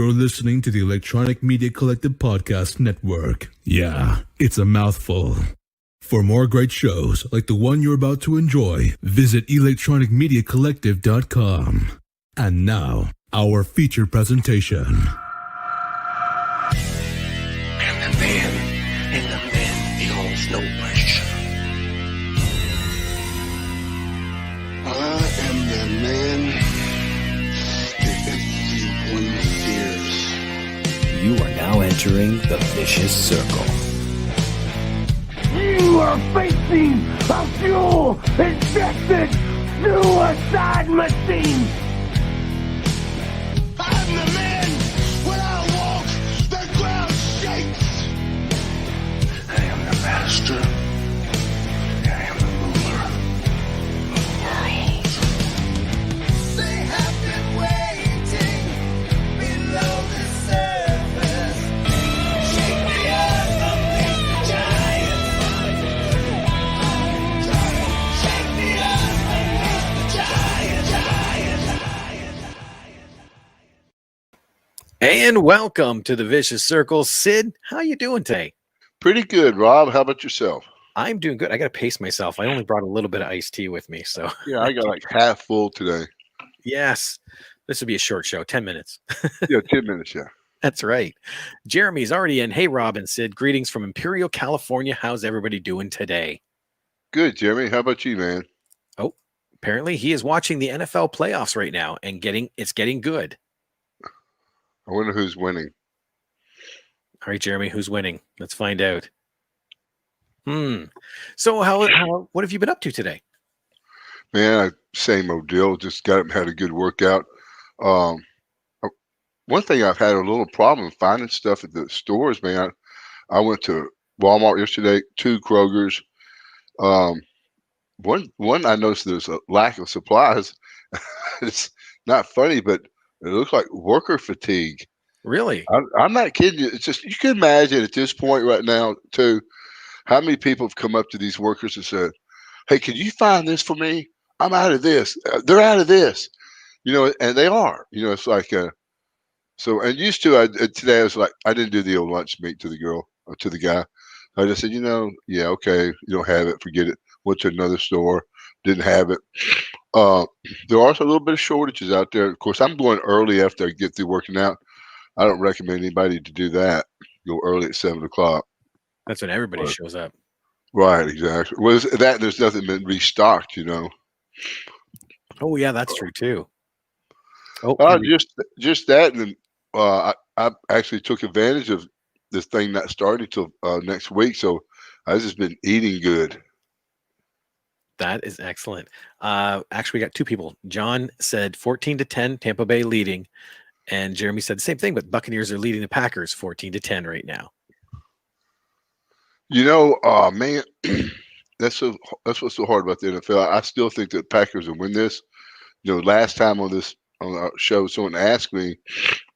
You're listening to the Electronic Media Collective Podcast Network. Yeah, it's a mouthful. For more great shows like the one you're about to enjoy, visit electronicmediacollective.com. And now, our feature presentation. And the man, he holds no pressure. I am the man that everyone fears. You are now entering the vicious circle. You are facing a fuel-injected suicide machine! I'm the man. When I walk, the ground shakes. I am the master. I am the ruler of the world. They have been waiting below the surface. Shake the earth beneath the giants. Shake the earth beneath the giants. And welcome to the Vicious Circle. Sid, how you doing today? Pretty good, Rob. How about yourself? I'm doing good. I got to pace myself. I only brought a little bit of iced tea with me. So, Yeah, I got like half full today. yes, this will be a short show, 10 minutes. Yeah, 10 minutes, yeah. That's right. Jeremy's already in. Hey, Rob and Sid, greetings from Imperial, California. How's everybody doing today? Good, Jeremy. How about you, man? Oh, apparently he is watching the NFL playoffs right now and it's getting good. I wonder who's winning. All right, Jeremy, who's winning? Let's find out. So what have you been up to today? Man, same old deal. Just got up and had a good workout. One thing I've had a little problem finding stuff at the stores, man. I went to Walmart yesterday, 2 Kroger's. One I noticed there's a lack of supplies. It's not funny, but it looks like worker fatigue. Really? I'm not kidding you. It's just, you can imagine at this point right now, too, how many people have come up to these workers and said, hey, can you find this for me? I'm out of this. They're out of this. And they are. It's like, and used to, today I was like, I didn't do the old lunch meet to the girl, or to the guy. I just said, yeah, okay, you don't have it, forget it. Went to another store, didn't have it. There are also a little bit of shortages out there. Of course, I'm going early after I get through working out. I don't recommend anybody to do that. Go early at 7 o'clock. That's when everybody shows up. Right, exactly. Well, there's nothing been restocked, Oh, yeah, that's true, too. Just that, and I actually took advantage of this thing not starting till next week, so I've just been eating good. That is excellent. Actually, we got 2 people. John said 14-10, Tampa Bay leading, and Jeremy said the same thing, but Buccaneers are leading the Packers 14-10 right now. Man, that's what's so hard about the NFL. I still think that Packers will win this. Last time on our show, someone asked me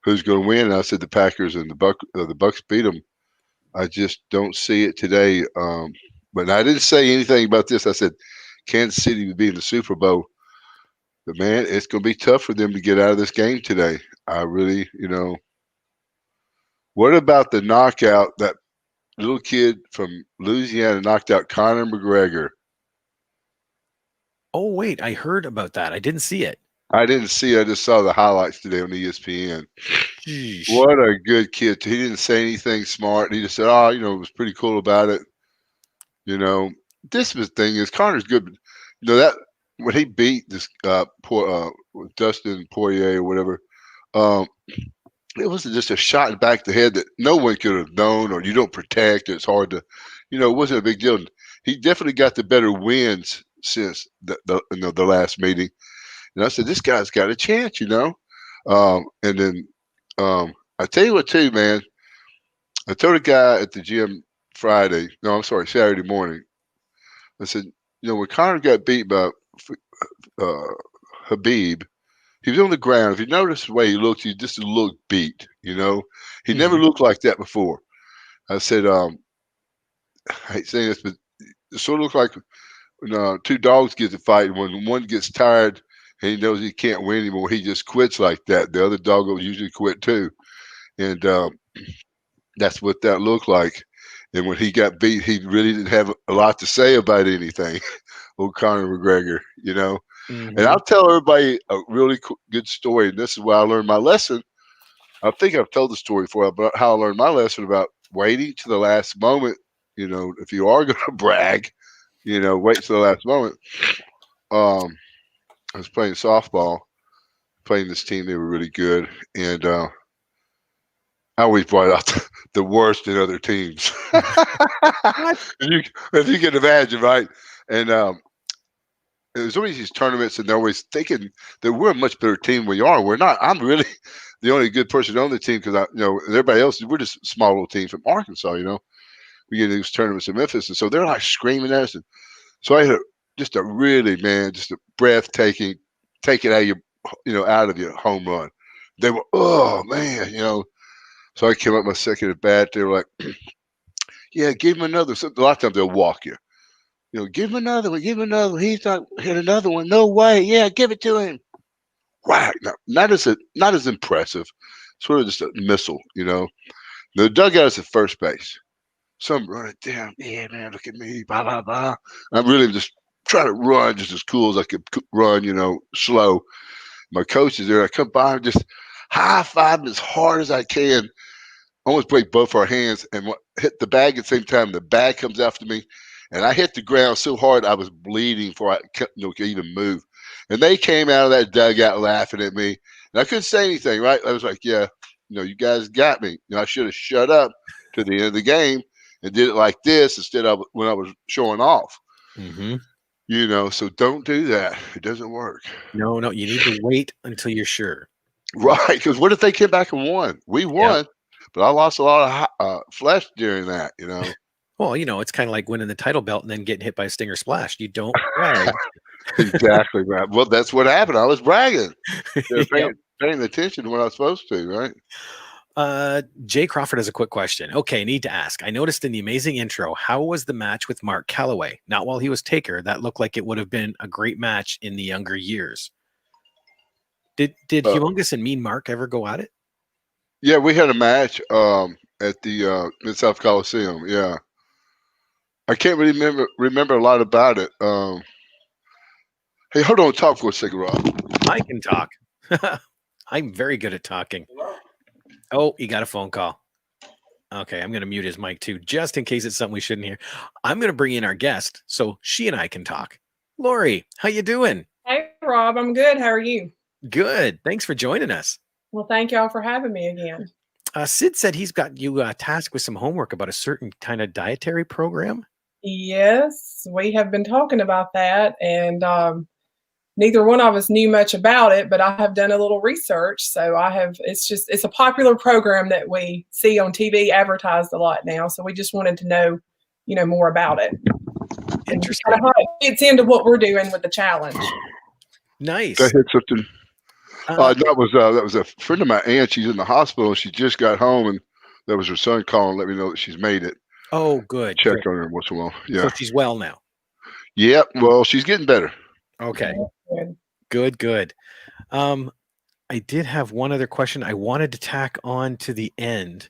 who's going to win, and I said the Packers, and the Bucs beat them. I just don't see it today. But I didn't say anything about this. I said Kansas City would be in the Super Bowl. But man, it's going to be tough for them to get out of this game today. I really, What about the knockout? That little kid from Louisiana knocked out Conor McGregor. Oh, wait, I heard about that. I didn't see it. I didn't see it. I just saw the highlights today on ESPN. Jeez. What a good kid. He didn't say anything smart. He just said, it was pretty cool about it. This thing is Conor's good. But, that when he beat this Dustin Poirier or whatever, it was just a shot in the back of the head that no one could have known, or you don't protect. It's hard to, it wasn't a big deal. He definitely got the better wins since the last meeting. And I said, this guy's got a chance, And then I tell you what, too, man. I told a guy at the gym Saturday morning. I said, when Conor got beat by Habib, he was on the ground. If you notice the way he looked, he just looked beat, He never looked like that before. I said, I hate saying this, but it sort of looked like when 2 dogs get to fight, and when one gets tired and he knows he can't win anymore, he just quits like that. The other dog will usually quit too. and that's what that looked like. And when he got beat, he really didn't have a lot to say about anything. Old Conor McGregor, you know. And Mhm. I'll tell everybody a really good story. And this is where I learned my lesson. I think I've told the story before about how I learned my lesson about waiting to the last moment. You know, if you are going to brag, you know, wait to the last moment. I was playing softball, playing this team. They were really good. And I always brought out the worst in other teams. What? If you can imagine, right? And there's always these tournaments, and they're always thinking that we're a much better team than we are. We're not. I'm really the only good person on the team because everybody else, we're just a small little team from Arkansas. You know, we get these tournaments in Memphis, and so they're like screaming at us. And so I had just a really, man, just a breathtaking, take it out of out of your home run. They were, oh man, So I came up my second at bat. They were like, yeah, give him another. So a lot of times they'll walk you. Give him another one. Give him another one. He's not hit another one. No way. Yeah, give it to him. Whack. No, not as impressive. Sort of just a missile. The dugout is at first base. So I'm running down. Yeah, man, look at me. Blah blah blah. I'm really just trying to run just as cool as I could run. Slow. My coach is there. I come by and just high five him as hard as I can. Almost break both our hands and hit the bag at the same time. The bag comes after me, and I hit the ground so hard I was bleeding before I could even move. And they came out of that dugout laughing at me, and I couldn't say anything. Right? I was like, "Yeah, you guys got me. I should have shut up to the end of the game and did it like this instead of when I was showing off." Mhm. So don't do that. It doesn't work. No, you need to wait until you're sure. Right? Because what if they came back and won? We Yep. won, but I lost a lot of flesh during that. Well, it's kind of like winning the title belt and then getting hit by a stinger splash. You don't brag. Exactly, right. Well, that's what happened. I was bragging. They're Yep. paying attention to what I was supposed to, right? Jay Crawford has a quick question. Okay, need to ask. I noticed in the amazing intro, how was the match with Mark Calloway? Not while he was Taker. That looked like it would have been a great match in the younger years. Did Humongous and Mean Mark ever go at it? Yeah, we had a match at the Mid-South Coliseum. Yeah. I can't really remember a lot about it. Hey, hold on, talk for a second, Rob. I can talk. I'm very good at talking. Oh, he got a phone call. Okay, I'm going to mute his mic too, just in case it's something we shouldn't hear. I'm going to bring in our guest so she and I can talk. Lori, how you doing? Hey, Rob, I'm good. How are you? Good. Thanks for joining us. Well, thank y'all for having me again. Sid said he's got you tasked with some homework about a certain kind of dietary program. Yes, we have been talking about that, and neither one of us knew much about it, but I have done a little research. So it's a popular program that we see on TV advertised a lot now. So we just wanted to know, more about it. Interesting. And how it fits into what we're doing with the challenge. Nice. I hit something. That was a friend of my aunt. She's in the hospital. She just got home, and that was her son calling, let me know that she's made it. Oh, good. Check on her once in a while. Yeah. So she's well now. Yep. Well, she's getting better. Okay. Good. I did have one other question I wanted to tack on to the end,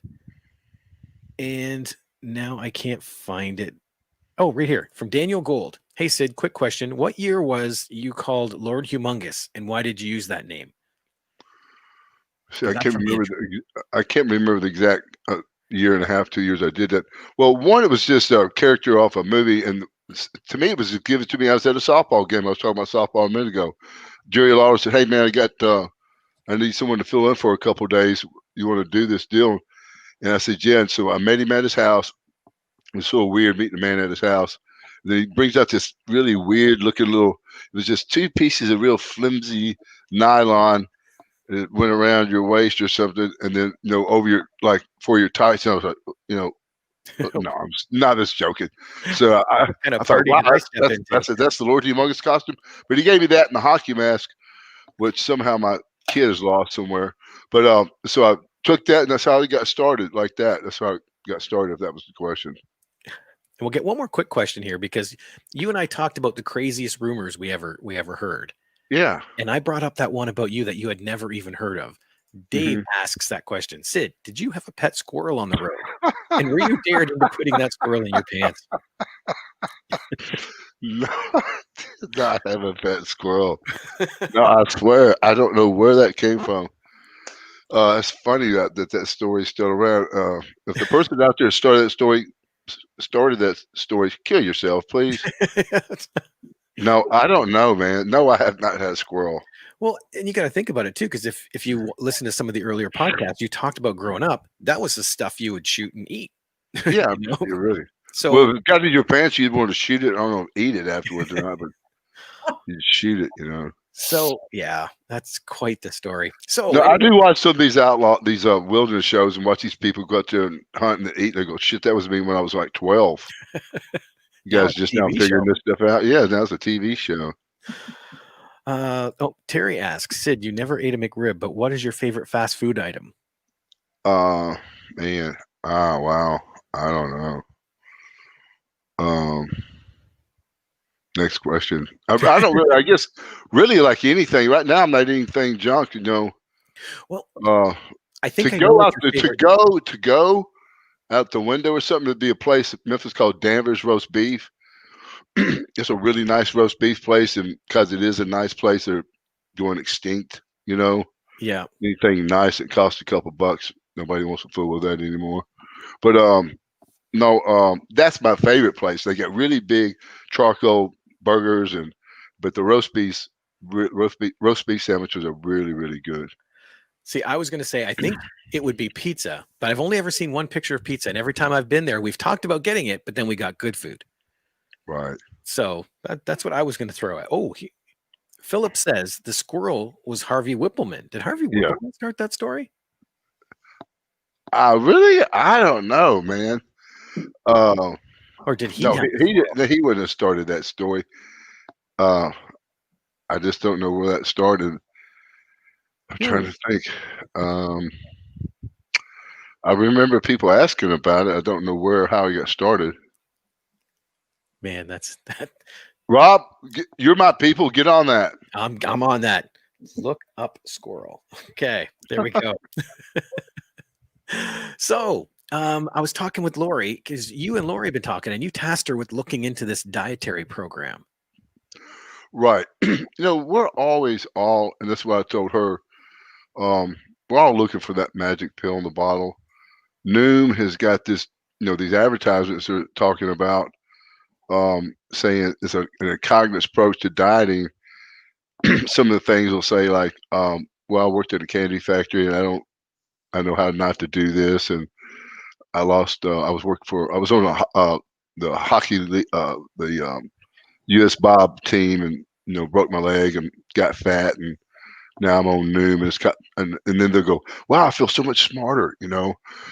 and now I can't find it. Oh, right here from Daniel Gold. Hey, Sid, quick question. What year was you called Lord Humongous, and why did you use that name? See, I can't remember the exact year and a half, 2 years I did that. Well, one, it was just a character off a movie, and to me, it was given to me. I was at a softball game. I was talking about softball a minute ago. Jerry Lawler said, "Hey, man, I need someone to fill in for a couple of days. You want to do this deal?" And I said, "Yeah." And so I met him at his house. It was so weird meeting a man at his house. And then he brings out this really weird looking little. It was just two pieces of real flimsy nylon. And it went around your waist or something, and then over your for your tights. And I was like, no, I'm not just joking. So I thought, wow, that's the Lord Humongous costume. But he gave me that and the hockey mask, which somehow my kid has lost somewhere. But so I took that, and that's how I got started like that. That's how I got started, if that was the question. We'll get one more quick question here, because you and I talked about the craziest rumors we ever heard. Yeah. And I brought up that one about you that you had never even heard of. Dave asks that question. Sid, did you have a pet squirrel on the road? And were you dared into putting that squirrel in your pants? No, I did not have a pet squirrel. No, I swear, I don't know where that came from. It's funny that story's still around. If the person out there started that story, kill yourself, please. No, I don't know, man. No, I have not had a squirrel. Well, and you got to think about it too, because if you listen to some of the earlier podcasts, you talked about growing up. That was the stuff you would shoot and eat. Yeah, You know? really. So, Well, if it got in your pants, you'd want to shoot it. I don't know, eat it afterwards or not, but you shoot it, you know. so yeah, that's quite the story. So No, I anyway, do watch some of these wilderness shows and watch these people go out there and hunt and eat. And I go, shit, that was me when I was like 12. You Now guys it's a just now TV figuring show. this stuff out? Yeah, that was a TV show. Terry asks, Sid, you never ate a McRib, but what is your favorite fast food item? Man. Oh, wow. I don't know. Next question. I don't really, I guess, really like anything. Right now, I'm not eating anything junk, you know. Well, I To think I know go what out your to favorite- go out the window or something, there'd be a place in Memphis called Danvers Roast Beef. It's a really nice roast beef place, and because it is a nice place, they're going extinct. You know, Yeah. anything nice that costs a couple bucks, nobody wants to fool with that anymore. But no, that's my favorite place. They got really big charcoal burgers, but the roast beef sandwiches are really, really good. See, I was going to say, I think it would be pizza, but I've only ever seen one picture of pizza. And every time I've been there, we've talked about getting it, but then we got good food. Right. So that's what I was going to throw at. Oh, Philip says the squirrel was Harvey Whippleman. Did Harvey Yeah. Whippleman start that story? I don't know, man. Or did he? No, have the he squirrel? he wouldn't have started that story. I just don't know where that started. I'm trying to think. I remember people asking about it. I don't know how he got started. Man, that's that. Rob, you're my people. Get on that. I'm on that. Look up squirrel. Okay, there we go. So I was talking with Lori because you and Lori have been talking, and you tasked her with looking into this dietary program. Right. We're always and that's what I told her. We're all looking for that magic pill in the bottle. Noom has got this, these advertisements they're talking about, saying it's a cognitive approach to dieting. Some of the things will say like, well, I worked at a candy factory and I know how not to do this. And I lost, I was on the hockey, the US Bob team, and, broke my leg and got fat, and now I'm on Noom, and then they'll go, wow, I feel so much smarter,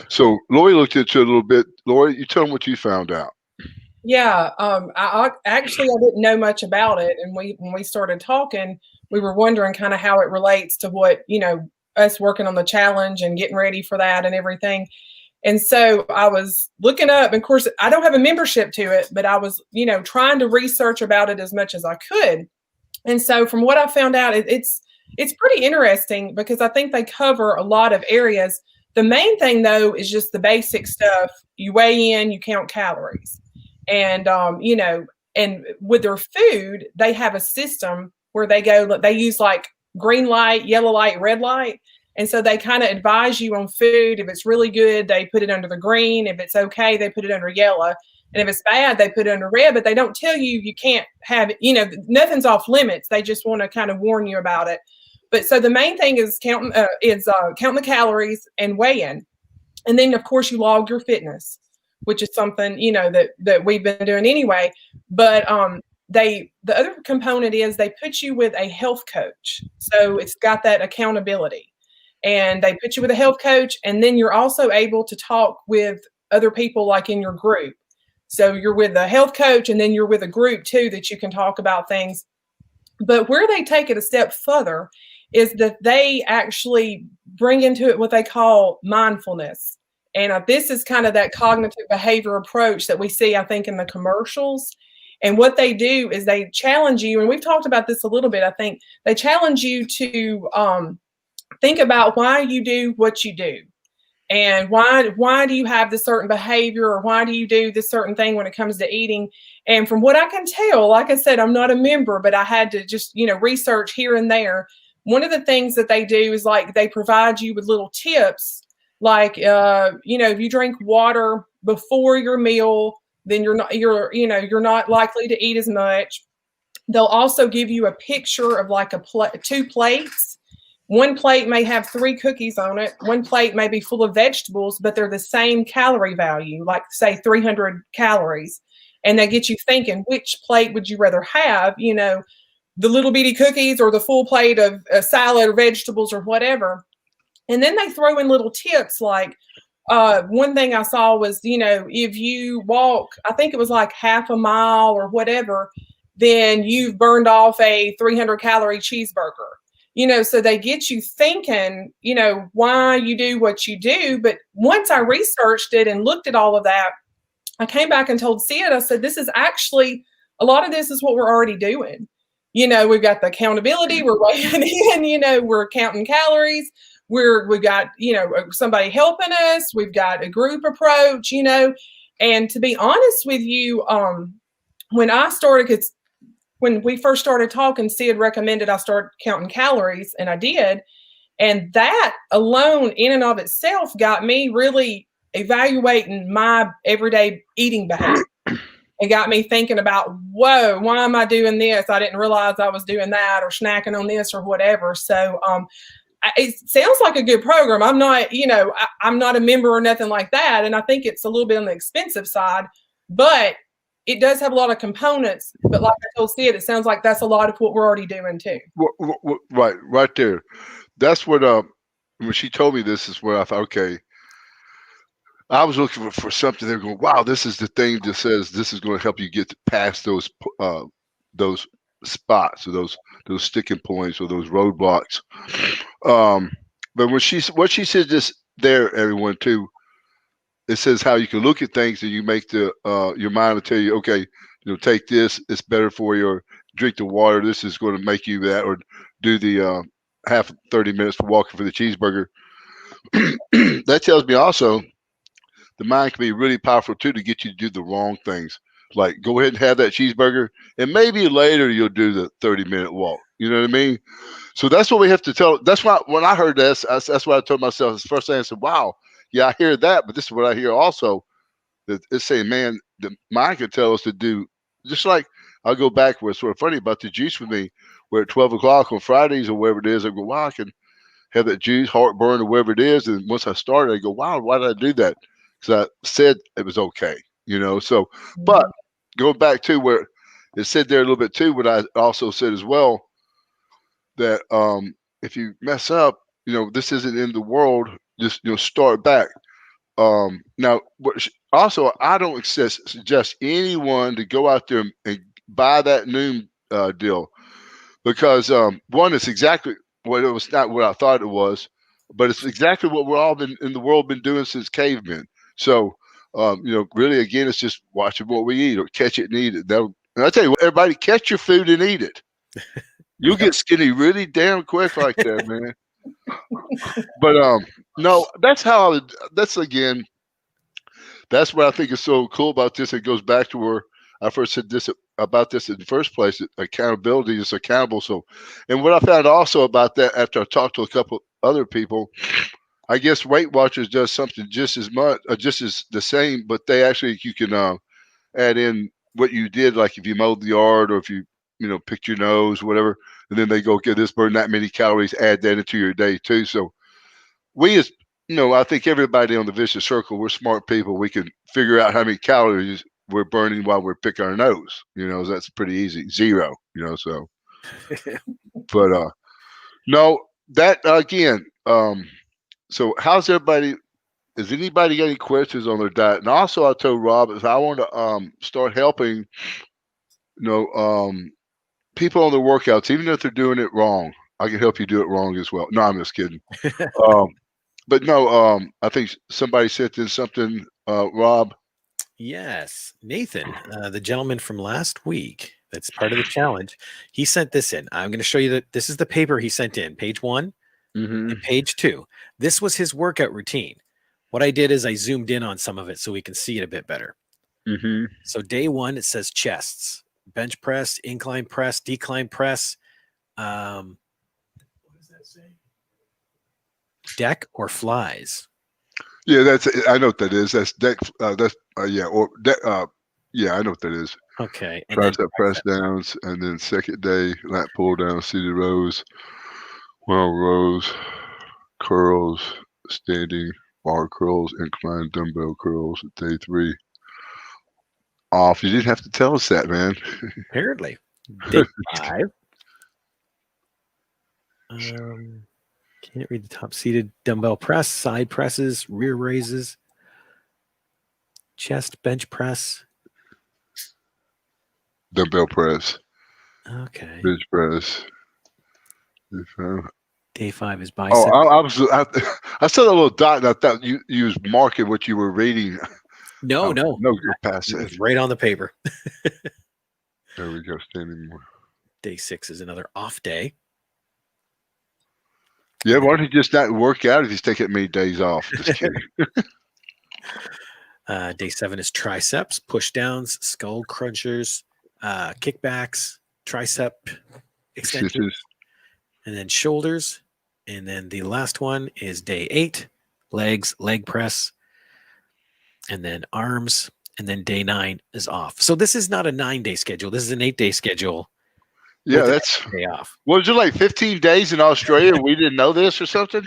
So Lori looked into it a little bit. Lori, you tell them what you found out. Yeah, I didn't know much about it, and when we started talking, we were wondering kind of how it relates to what us working on the challenge and getting ready for that and everything. And so I was looking up, and of course, I don't have a membership to it, but I was trying to research about it as much as I could. And so from what I found out, it's pretty interesting because I think they cover a lot of areas. The main thing though is just the basic stuff. You weigh in, you count calories. And, and with their food, they have a system where they use like green light, yellow light, red light. And so they kind of advise you on food. If it's really good, they put it under the green. If it's okay, they put it under yellow. And if it's bad, they put it under red, but they don't tell you can't have it, nothing's off limits. They just want to kind of warn you about it. But so the main thing is counting the calories and weighing. And then of course you log your fitness, which is something that we've been doing anyway. But the other component is they put you with a health coach, so it's got that accountability, and they put you with a health coach, and then you're also able to talk with other people like in your group. So you're with a health coach, and then you're with a group too that you can talk about things. But where they take it a step further is that they actually bring into it what they call mindfulness. And this is kind of that cognitive behavior approach that we see, I think, in the commercials. And what they do is they challenge you, and we've talked about this a little bit, I think. They challenge you to think about why you do what you do. And why do you have this certain behavior, or why do you do this certain thing when it comes to eating? And from what I can tell, like I said, I'm not a member, but I had to just, research here and there. One of the things that they do is like they provide you with little tips, like if you drink water before your meal, then you're not likely to eat as much. They'll also give you a picture of like two plates. One plate may have 3 cookies on it. One plate may be full of vegetables, but they're the same calorie value, like say 300 calories. And they get you thinking, which plate would you rather have? The little bitty cookies or the full plate of salad or vegetables or whatever. And then they throw in little tips like, one thing I saw was, if you walk, I think it was like half a mile or whatever, then you've burned off a 300 calorie cheeseburger. So they get you thinking, why you do what you do. But once I researched it and looked at all of that, I came back and told Sid, I said, this is actually, a lot of this is what we're already doing. We've got the accountability, we're weighing in, we're counting calories. We've got, somebody helping us. We've got a group approach, and to be honest with you, when we first started talking, Sid recommended I start counting calories, and I did. And that alone in and of itself got me really evaluating my everyday eating behavior. It got me thinking about, whoa, why am I doing this? I didn't realize I was doing that, or snacking on this or whatever. So it sounds like a good program. I'm not, I'm not a member or nothing like that. And I think it's a little bit on the expensive side, but it does have a lot of components. But like I told Sid, it sounds like that's a lot of what we're already doing too. Right there. That's what, when she told me this is where I thought, okay, I was looking for something. They're going, wow, this is the thing that says this is going to help you get past those spots, or those sticking points, or those roadblocks. But what she said just there, everyone too, it says how you can look at things and you make your mind will tell you, okay, take this, it's better for you, or drink the water, this is going to make you that, or do the half 30 minutes for walking for the cheeseburger. That tells me also the mind can be really powerful too, to get you to do the wrong things. Like, go ahead and have that cheeseburger, and maybe later you'll do the 30-minute walk. You know what I mean? So that's what we have to tell. That's why when I heard this, that's what I told myself. The first thing I said, wow, yeah, I hear that, but this is what I hear also. That it's saying, man, the mind can tell us to do, just like I'll go back where it's sort of funny about the juice with me, where at 12 o'clock on Fridays or wherever it is, I go, wow, I can have that juice, heartburn, or whatever it is. And once I started, I go, wow, why did I do that? Because I said it was okay, So, but going back to where it said there a little bit too, what I also said as well, that if you mess up, this isn't in the world. Just start back. Now, also, I don't suggest anyone to go out there and buy that Noom deal, because one, it's exactly what it was, not what I thought it was, but it's exactly what we're all been in the world been doing since cavemen. So, really, again, it's just watching what we eat, or catch it and eat it. And I tell you what, everybody, catch your food and eat it. You'll get skinny really damn quick like that, man. But no, that's what I think is so cool about this. It goes back to where I first said this about this in the first place. Accountability is accountable. So, and what I found also about that, after I talked to a couple other people, I guess Weight Watchers does something just as much, just as the same, but they actually, you can add in what you did, like if you mowed the yard, or if you picked your nose, whatever, and then they go, get this, burn that many calories, add that into your day too. So we, as I think everybody on the Vicious Circle, we're smart people. We can figure out how many calories we're burning while we're picking our nose. That's pretty easy. 0. So, but no, that again. So how's everybody? Has anybody got any questions on their diet? And also, I told Rob, if I want to start helping, people on their workouts, even if they're doing it wrong, I can help you do it wrong as well. No, I'm just kidding. But no, I think somebody sent in something, Rob. Yes, Nathan, the gentleman from last week, that's part of the challenge. He sent this in. I'm going to show you that this is the paper he sent in, page 1. Mm-hmm. And page 2, this was his workout routine. What I did is I zoomed in on some of it so we can see it a bit better. Mm-hmm. So day 1, it says chests, bench press, incline press, decline press. What does that say? Deck or flies. Yeah, I know what that is. That's deck. Yeah, or deck. Yeah, I know what that is. Okay. And then Tricep press downs, and then second day lat pull down, seated rows, rows, curls, standing bar curls, incline dumbbell curls. Day 3 off. You didn't have to tell us that, man. apparently day 5. Can't read the top. Seated dumbbell press, side presses, rear raises, chest bench press. Dumbbell press, Okay. bench press. Day 5 is Oh, bicep. I saw that little dot, and I thought you was marking what you were reading. No, no, you're past it that. was right on the paper. There we go. Standing more. Day 6 is another off day. Yeah, why don't you just not work out if he's taking many days off? Just kidding. Day 7 is triceps, push downs, skull crunchers, kickbacks, tricep extensions, and then shoulders. And then the last one is day 8, legs, leg press, and then arms. And then day 9 is off. So this is not a 9-day schedule. This is an 8-day schedule. Yeah, with that's. a day off. Was it like 15 days in Australia? We didn't know this or something.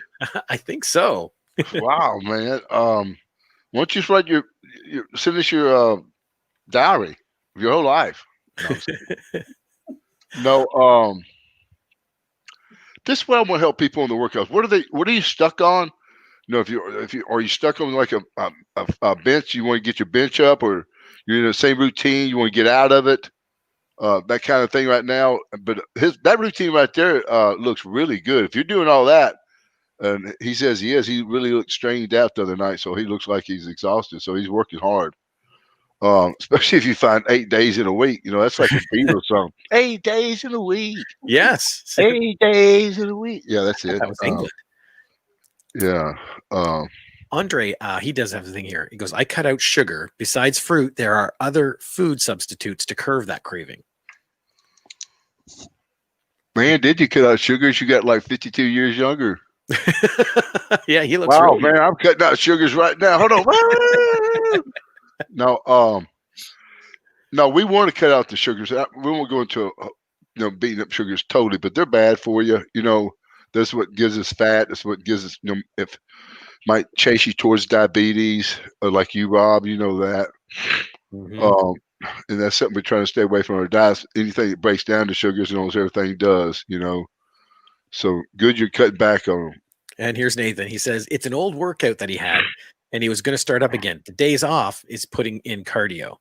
I think so. Wow, man. Why don't you write send us your diary of your whole life? No, this way I'm gonna help people in the workouts. What are you stuck on? If you are you stuck on like a bench, you want to get your bench up, or you're in the same routine, you want to get out of it, that kind of thing right now. But that routine right there looks really good. If you're doing all that, and he says he is, he really looked strained out the other night, so he looks like he's exhausted. So he's working hard. Especially if you find 8 days in a week, that's like a Beatles song. 8 days in a week. Yes. 8 days in a week. Yeah, that's it. That was England. Yeah. Andre, he does have the thing here. He goes, I cut out sugar. Besides fruit, there are other food substitutes to curb that craving. Man, did you cut out sugars? You got like 52 years younger. Yeah, he looks Wow, really man, I'm cutting out sugars right now. Hold on. No, we want to cut out the sugars. We won't go into beating up sugars totally, but they're bad for you. That's what gives us fat. That's what gives us, if might chase you towards diabetes, like you, Rob. You know that. Mhm. And that's something we're trying to stay away from our diets. Anything that breaks down to sugars, almost everything does. So good, you're cutting back on them. And here's Nathan. He says it's an old workout that he had, and he was going to start up again. The days off is putting in cardio.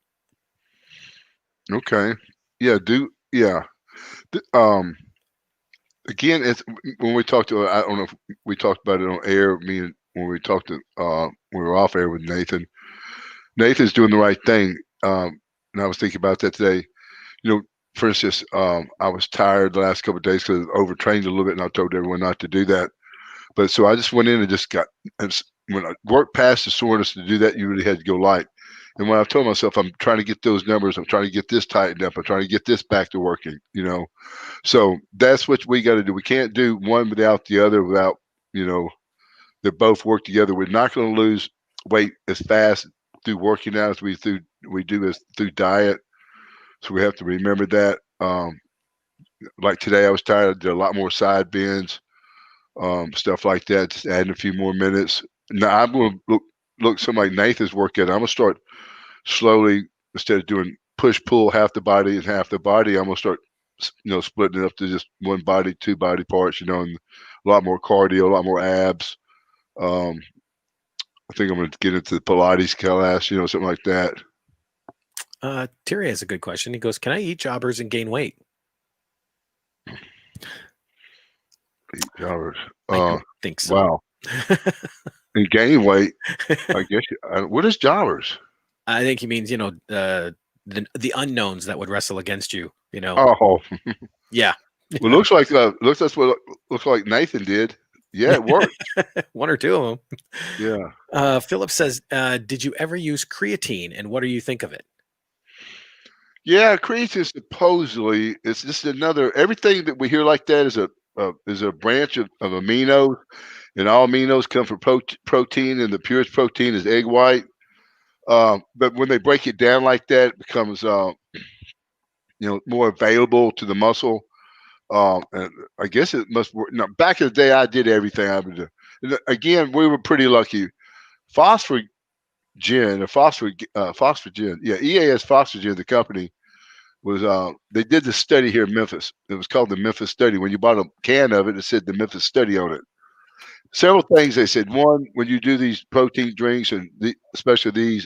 Okay. Yeah. Again, it's when we talked to. I don't know if we talked about it on air. When we talked to, we were off air with Nathan. Nathan's doing the right thing. And I was thinking about that today. For instance, I was tired the last couple of days because I overtrained a little bit, and I told everyone not to do that. But so I just went in and just when I worked past the soreness to do that, you really had to go light. And when I told myself, I'm trying to get those numbers, I'm trying to get this tightened up, I'm trying to get this back to working, So that's what we got to do. We can't do one without the other without, they both work together. We're not going to lose weight as fast through working out as we do as through diet. So we have to remember that. Like today, I was tired. I did a lot more side bends, stuff like that, just adding a few more minutes. Now I'm going to look something like Nathan's workout. I'm going to start slowly, instead of doing push pull half the body and half the body, I'm going to start splitting it up to just one body, two body parts, and a lot more cardio, a lot more abs. I think I'm going to get into the Pilates class, something like that. Terry has a good question. He goes, can I eat jobbers and gain weight? Eat jobbers. I don't think so. Wow. And gain weight, I guess. What is jobbers? I think he means, the unknowns that would wrestle against you, Oh, Yeah. well, looks like that's what looks like Nathan did. Yeah, it worked. One or two of them. Yeah. Philip says, did you ever use creatine, and what do you think of it? Yeah, creatine supposedly it's just another everything that we hear like that is a branch of aminos, and all aminos come from protein, and the purest protein is egg white. But when they break it down like that, it becomes more available to the muscle. And I guess it must work. Now, back in the day, I did everything I would do. And again, we were pretty lucky. Phosphogen, or phosphogen, yeah, EAS Phosphogen, the company was they did the study here in Memphis. It was called the Memphis study. When you bought a can of it, it said the Memphis study on it. Several things they said. One, when you do these protein drinks, and especially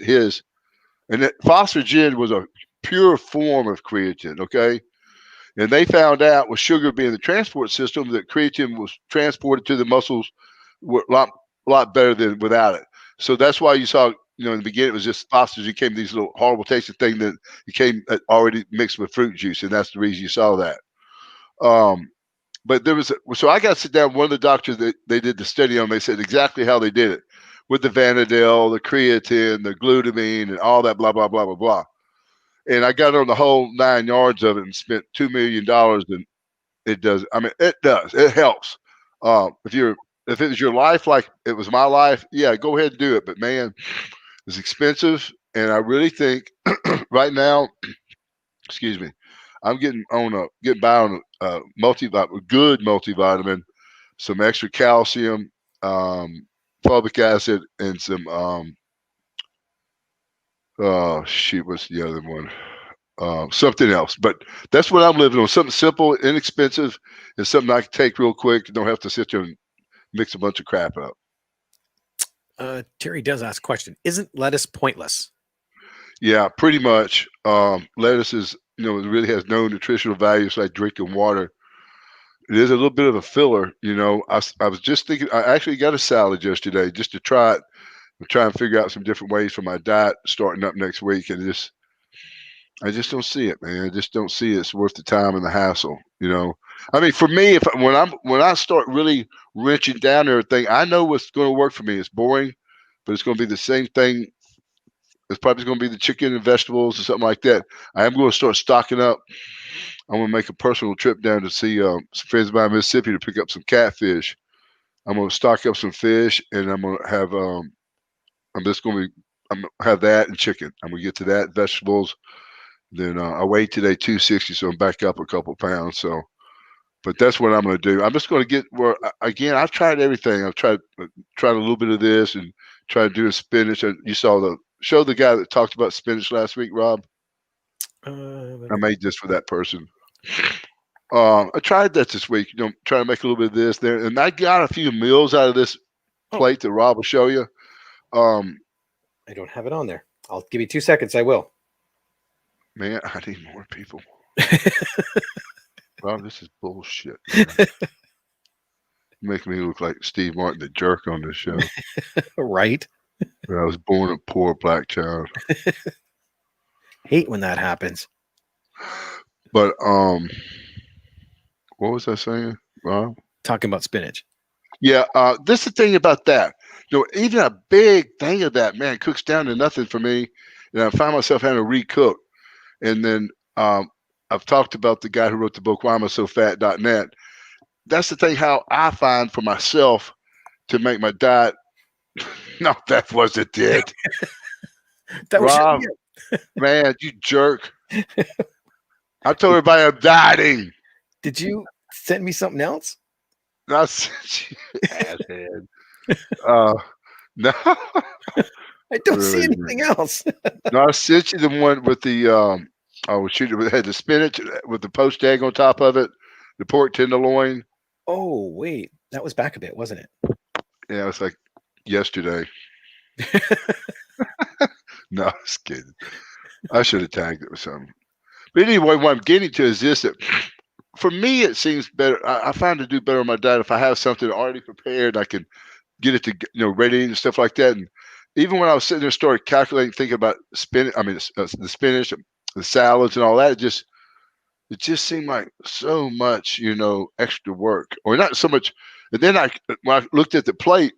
and that phosphogen was a pure form of creatine. Okay, and they found out with sugar being the transport system that creatine was transported to the muscles a lot better than without it. So that's why you saw, in the beginning, it was just phosphates. You came these little horrible tasting thing that became already mixed with fruit juice, and that's the reason you saw that. But so I got to sit down. One of the doctors that they did the study on, they said exactly how they did it with the Vanadel, the creatine, the glutamine, and all that blah blah blah blah blah. And I got on the whole 9 yards of it and spent $2 million, and it does. I mean, it does. It helps. If it was your life like it was my life, yeah, go ahead and do it. But man, it's expensive, and I really think right now, excuse me, I'm getting by on a good multivitamin, some extra calcium, fulvic acid, and some oh shoot, what's the other one? Something else. But that's what I'm living on. Something simple, inexpensive, and something I can take real quick. Don't have to sit there and mix a bunch of crap up. Terry does ask a question. Isn't lettuce pointless? Yeah, pretty much. Lettuce is, it really has no nutritional value. It's like drinking water. It is a little bit of a filler. I was just thinking, I actually got a salad yesterday just to try it. I'm trying to figure out some different ways for my diet starting up next week. And I just don't see it, man. I just don't see it's worth the time and the hassle. I mean, for me, when I start really wrenching down everything, I know what's going to work for me. It's boring, but it's going to be the same thing. It's probably going to be the chicken and vegetables or something like that. I am going to start stocking up. I'm going to make a personal trip down to see some friends of mine in Mississippi to pick up some catfish. I'm going to stock up some fish, and I'm going to have I'm going to have that and chicken. I'm going to get to that, vegetables. Then I weighed today 260, so I'm back up a couple pounds. So, but that's what I'm going to do. I'm just going to get where again. I've tried everything. I've tried a little bit of this and tried doing spinach. And you saw the guy that talked about spinach last week, Rob. I made this for that person. I tried that this week. Trying to make a little bit of this there, and I got a few meals out of this plate that Rob will show you. I don't have it on there. I'll give you 2 seconds. I will. Man, I need more people. Rob, this is bullshit. Make me look like Steve Martin, the jerk on this show. Right. But I was born a poor black child. Hate when that happens. But what was I saying, Rob? Talking about spinach. Yeah, this is the thing about that. Even a big thing of that, man, cooks down to nothing for me. And I find myself having to recook. And then I've talked about the guy who wrote the book, Why Am I So Fat.net. That's the thing, how I find for myself to make my diet. No, that wasn't it. That Rob, man, you jerk. I told everybody I'm dieting. Did you send me something else? I sent you, asshead. No. I don't see anything else. No, I sent you the one with the it had the spinach with the poached egg on top of it, the pork tenderloin. Oh, wait. That was back a bit, wasn't it? Yeah, it was like yesterday. No, I was kidding. I should have tagged it with something. But anyway, what I'm getting to is this: that for me, it seems better. I find to do better on my diet if I have something already prepared. I can get it to ready and stuff like that. And even when I was sitting there, started calculating, thinking about spinach. I mean, the spinach, the salads, and all that. It just seemed like so much, extra work, or not so much. And then when I looked at the plate,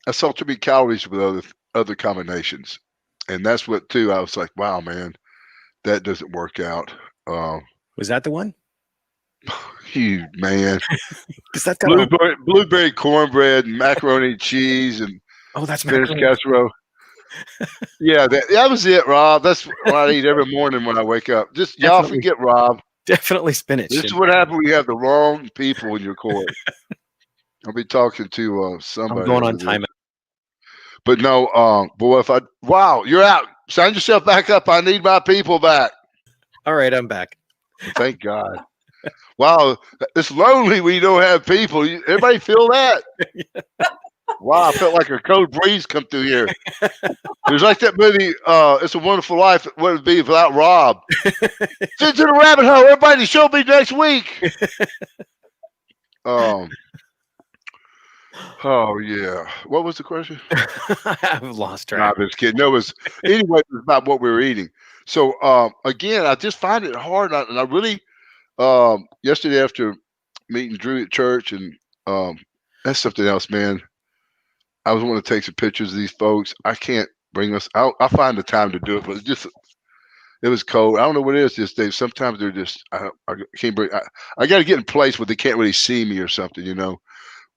I saw too many calories with other combinations, and that's what too. I was like, wow, man, that doesn't work out. Was that the one? You man, Because that's got a blueberry cornbread, and macaroni and cheese, and that's spinach macaroni. casserole. Yeah, that was it, Rob. That's what I eat every morning when I wake up. Just y'all Definitely. forget Rob. Definitely spinach. This is what happens when you have the wrong people in your court. I'll be talking to somebody. I'm going on time. But no, boy, wow, you're out. Sign yourself back up. I need my people back. All right, I'm back. Thank God. Wow, it's lonely when you don't have people. Everybody feel that? Wow, I felt like a cold breeze come through here. It was like that movie, It's a Wonderful Life. What would it be without Rob? Into the rabbit hole. Everybody show me next week. Oh yeah. What was the question? I've lost track. Nah, I'm just kidding. No, anyway, it was about what we were eating. So again, I just find it hard, and I really yesterday after meeting Drew at church, and that's something else, man. I was wanting to take some pictures of these folks. I can't bring us out. I find the time to do it, but it was cold. I don't know what it is this day. Sometimes they're just I can't bring. I got to get in place where they can't really see me or something, you know.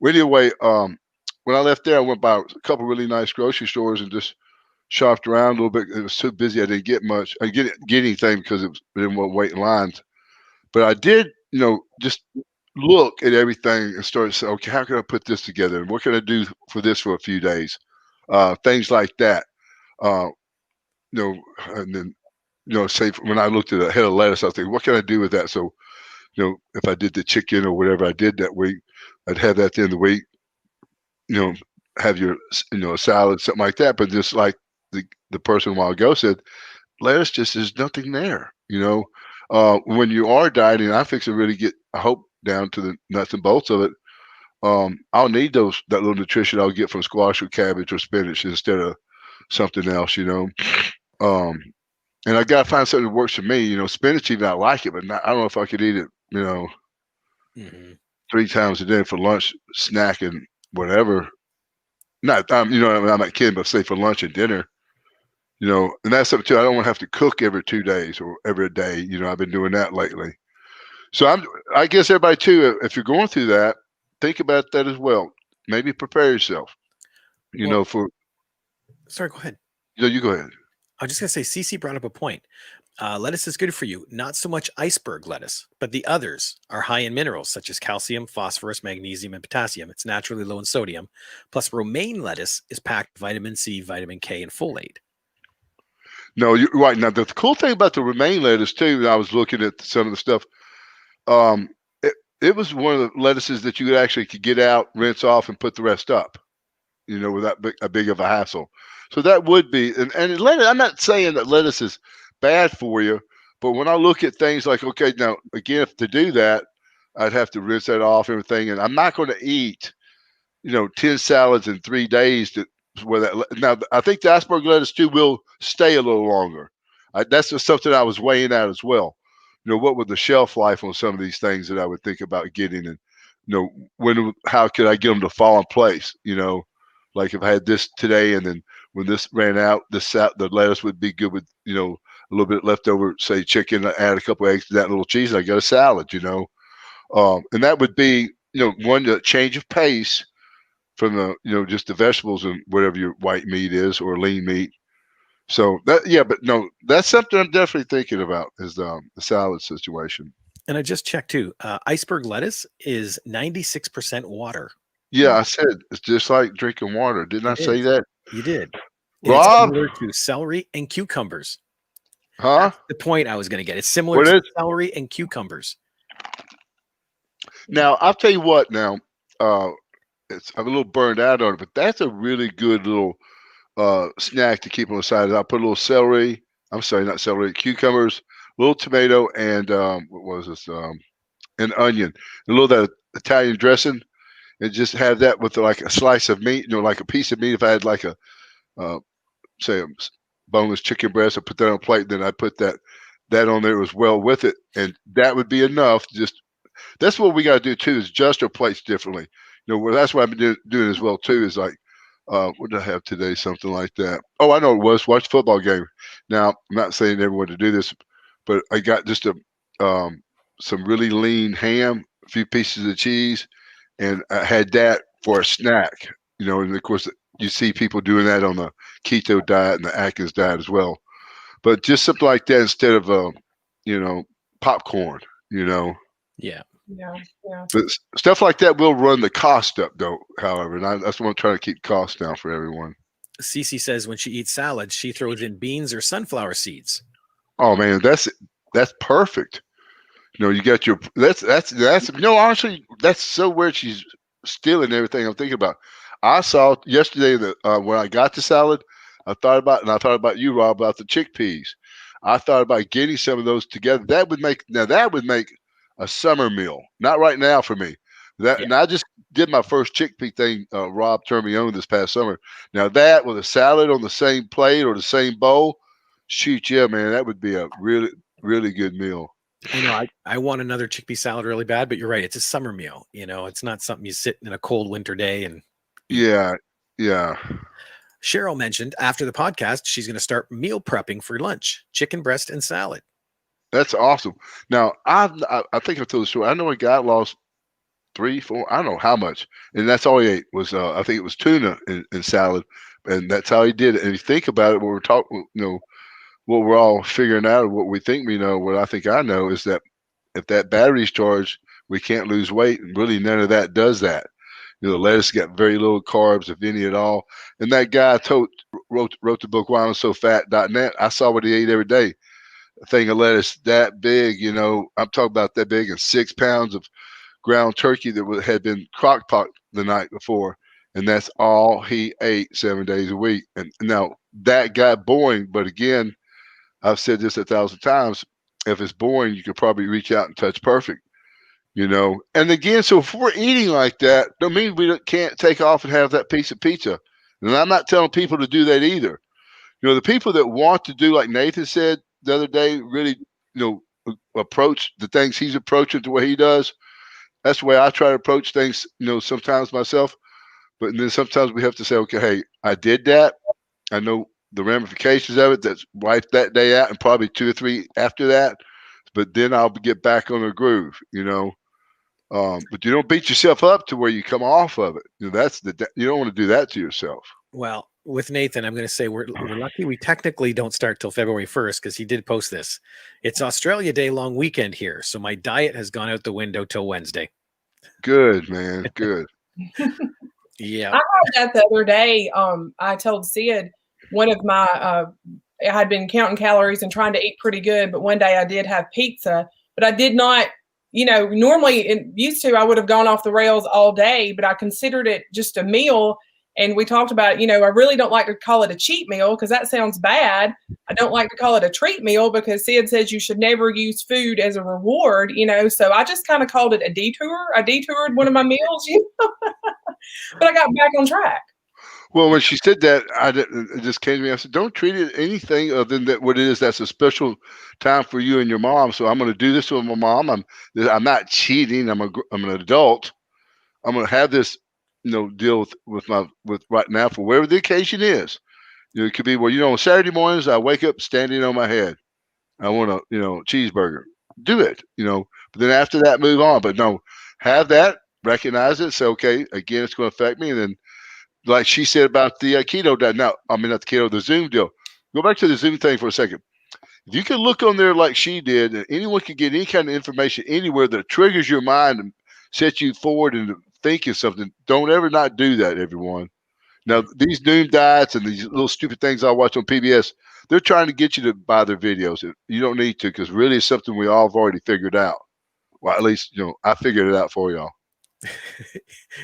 Well, anyway, when I left there, I went by a couple really nice grocery stores and just shopped around a little bit. It was so busy I didn't get much. I didn't get anything because I didn't want to wait in lines. But I did, just look at everything and start to say, okay, how can I put this together? And what can I do for this for a few days? Things like that. And then, say when I looked at a head of lettuce, I was thinking, what can I do with that? So, if I did the chicken or whatever I did that week, I'd have that at the end of the week, have your, a salad, something like that. But just like the person a while ago said, lettuce just is nothing there, when you are dieting, I fix to really get, I hope, down to the nuts and bolts of it. I'll need that little nutrition I'll get from squash or cabbage or spinach instead of something else, and I gotta find something that works for me. Spinach, even I like it, but I don't know if I could eat it, Mm-hmm. 3 times a day for lunch, snack, and whatever. Not, I'm not kidding, but say for lunch and dinner. And that's something too. I don't want to have to cook every 2 days or every day. I've been doing that lately. So I guess everybody too, if you're going through that, think about that as well. Maybe prepare yourself. Sorry, go ahead. You go ahead. I was just gonna say, Cece brought up a point. Lettuce is good for you. Not so much iceberg lettuce, but the others are high in minerals such as calcium, phosphorus, magnesium, and potassium. It's naturally low in sodium. Plus, romaine lettuce is packed with vitamin C, vitamin K, and folate. No, you're right. Now, the cool thing about the romaine lettuce too, I was looking at some of the stuff. It was one of the lettuces that you could get out, rinse off, and put the rest up, without a big of a hassle. So that would be, and lettuce, I'm not saying that lettuce is bad for you, but when I look at things like, okay, now again, if to do that, I'd have to rinse that off, everything, and I'm not going to eat, 10 salads in 3 days now I think the iceberg lettuce too will stay a little longer. That's just something I was weighing out as well. What would the shelf life on some of these things that I would think about getting, and how could I get them to fall in place? Like if I had this today, and then when this ran out, the lettuce would be good with a little bit leftover, say chicken. Add a couple eggs to that, little cheese, and I got a salad. And that would be one, the change of pace from the just the vegetables and whatever your white meat is or lean meat. So but no, that's something I'm definitely thinking about is the salad situation. And I just checked too. Iceberg lettuce is 96% water. Yeah, I said it's just like drinking water. Didn't I say that? You did. Rob? It's similar to celery and cucumbers. Huh? That's the point I was going to get. It's similar to celery and cucumbers. Now, I'll tell you what. Now, I'm a little burned out on it, but that's a really good little snack to keep on the side. I'll put a little celery. I'm sorry, not celery. Cucumbers, a little tomato, and what was this? An onion, a little of that Italian dressing, and just have that with like a slice of meat. Like a piece of meat. If I had like a say a boneless chicken breast, I put that on a plate. Then I put that that on there as well with it, and that would be enough. Just that's what we got to do too, is adjust our plates differently. Well, that's what I've been doing as well too. Is like, what did I have today? Something like that. Oh, I know it was watch the football game. Now, I'm not saying everyone to do this, but I got just some really lean ham, a few pieces of cheese, and I had that for a snack. And of course you see people doing that on the keto diet and the Atkins diet as well. But just something like that instead of popcorn. Yeah. Yeah. Yeah. But stuff like that will run the cost up, though. However, and that's what I'm trying to keep costs down for everyone. Cece says when she eats salads, she throws in beans or sunflower seeds. Oh man, that's perfect. You got your honestly, that's so weird. She's stealing everything I'm thinking about. I saw yesterday that when I got the salad, I thought about you, Rob, about the chickpeas. I thought about getting some of those together. That would make a summer meal. Not right now for me. And I just did my first chickpea thing. Rob turned me on this past summer. Now that with a salad on the same plate or the same bowl, shoot, yeah, man, that would be a really, really good meal. I know I want another chickpea salad really bad, but you're right. It's a summer meal. It's not something you sit in a cold winter day and eat. Yeah. Cheryl mentioned after the podcast, she's going to start meal prepping for lunch, chicken breast and salad. That's awesome. Now, I think I told the story. I know a guy lost 3, 4, I don't know how much, and that's all he ate was I think it was tuna and salad, and that's how he did it. And if you think about it, what we're talking, what we're all figuring out, what we think we know, what I think I know is that if that battery's charged, we can't lose weight, and really none of that does that. Lettuce got very little carbs, if any at all. And that guy wrote the book Why I'm So Fat.net. I saw what he ate every day. A thing of lettuce that big, I'm talking about that big, and 6 pounds of ground turkey that had been crock pot the night before. And that's all he ate 7 days a week. And now that got boring. But again, I've said this 1,000 times. If it's boring, you could probably reach out and touch perfect. And again, so if we're eating like that, don't mean we can't take off and have that piece of pizza. And I'm not telling people to do that either. The people that want to do, like Nathan said the other day, really, approach the things he's approaching the way he does. That's the way I try to approach things, sometimes myself. But then sometimes we have to say, okay, hey, I did that. I know the ramifications of it. That's wipe that day out and probably 2 or 3 after that. But then I'll get back on the groove, but you don't beat yourself up to where you come off of it. You don't want to do that to yourself. Well, with Nathan, I'm going to say we're lucky we technically don't start till February 1st because he did post this. It's Australia Day long weekend here, so my diet has gone out the window till Wednesday. Good, man. Good. Yeah. I heard that the other day. I told Sid one of my I had been counting calories and trying to eat pretty good, but one day I did have pizza, but I did not. Normally I would have gone off the rails all day, but I considered it just a meal. And we talked about, I really don't like to call it a cheat meal because that sounds bad. I don't like to call it a treat meal because Sid says you should never use food as a reward, so I just kind of called it a detour. I detoured one of my meals, but I got back on track. Well, when she said that, it just came to me. I said, don't treat it anything other than that. What it is, that's a special time for you and your mom. So I'm going to do this with my mom. I'm not cheating. I'm an adult. I'm going to have this, deal with right now for whatever the occasion is. It could be, on Saturday mornings, I wake up standing on my head. I want a, cheeseburger. Do it, But then after that, move on. But no, have that, recognize it. Say, okay, again, it's going to affect me. And then, like she said about the keto diet. Now, I mean, not the keto, the Zoom deal. Go back to the Zoom thing for a second. If you can look on there like she did, and anyone can get any kind of information anywhere that triggers your mind and sets you forward into thinking something, don't ever not do that, everyone. Now, these Zoom diets and these little stupid things I watch on PBS, they're trying to get you to buy their videos. You don't need to, because really it's something we all have already figured out. Well, at least, I figured it out for y'all.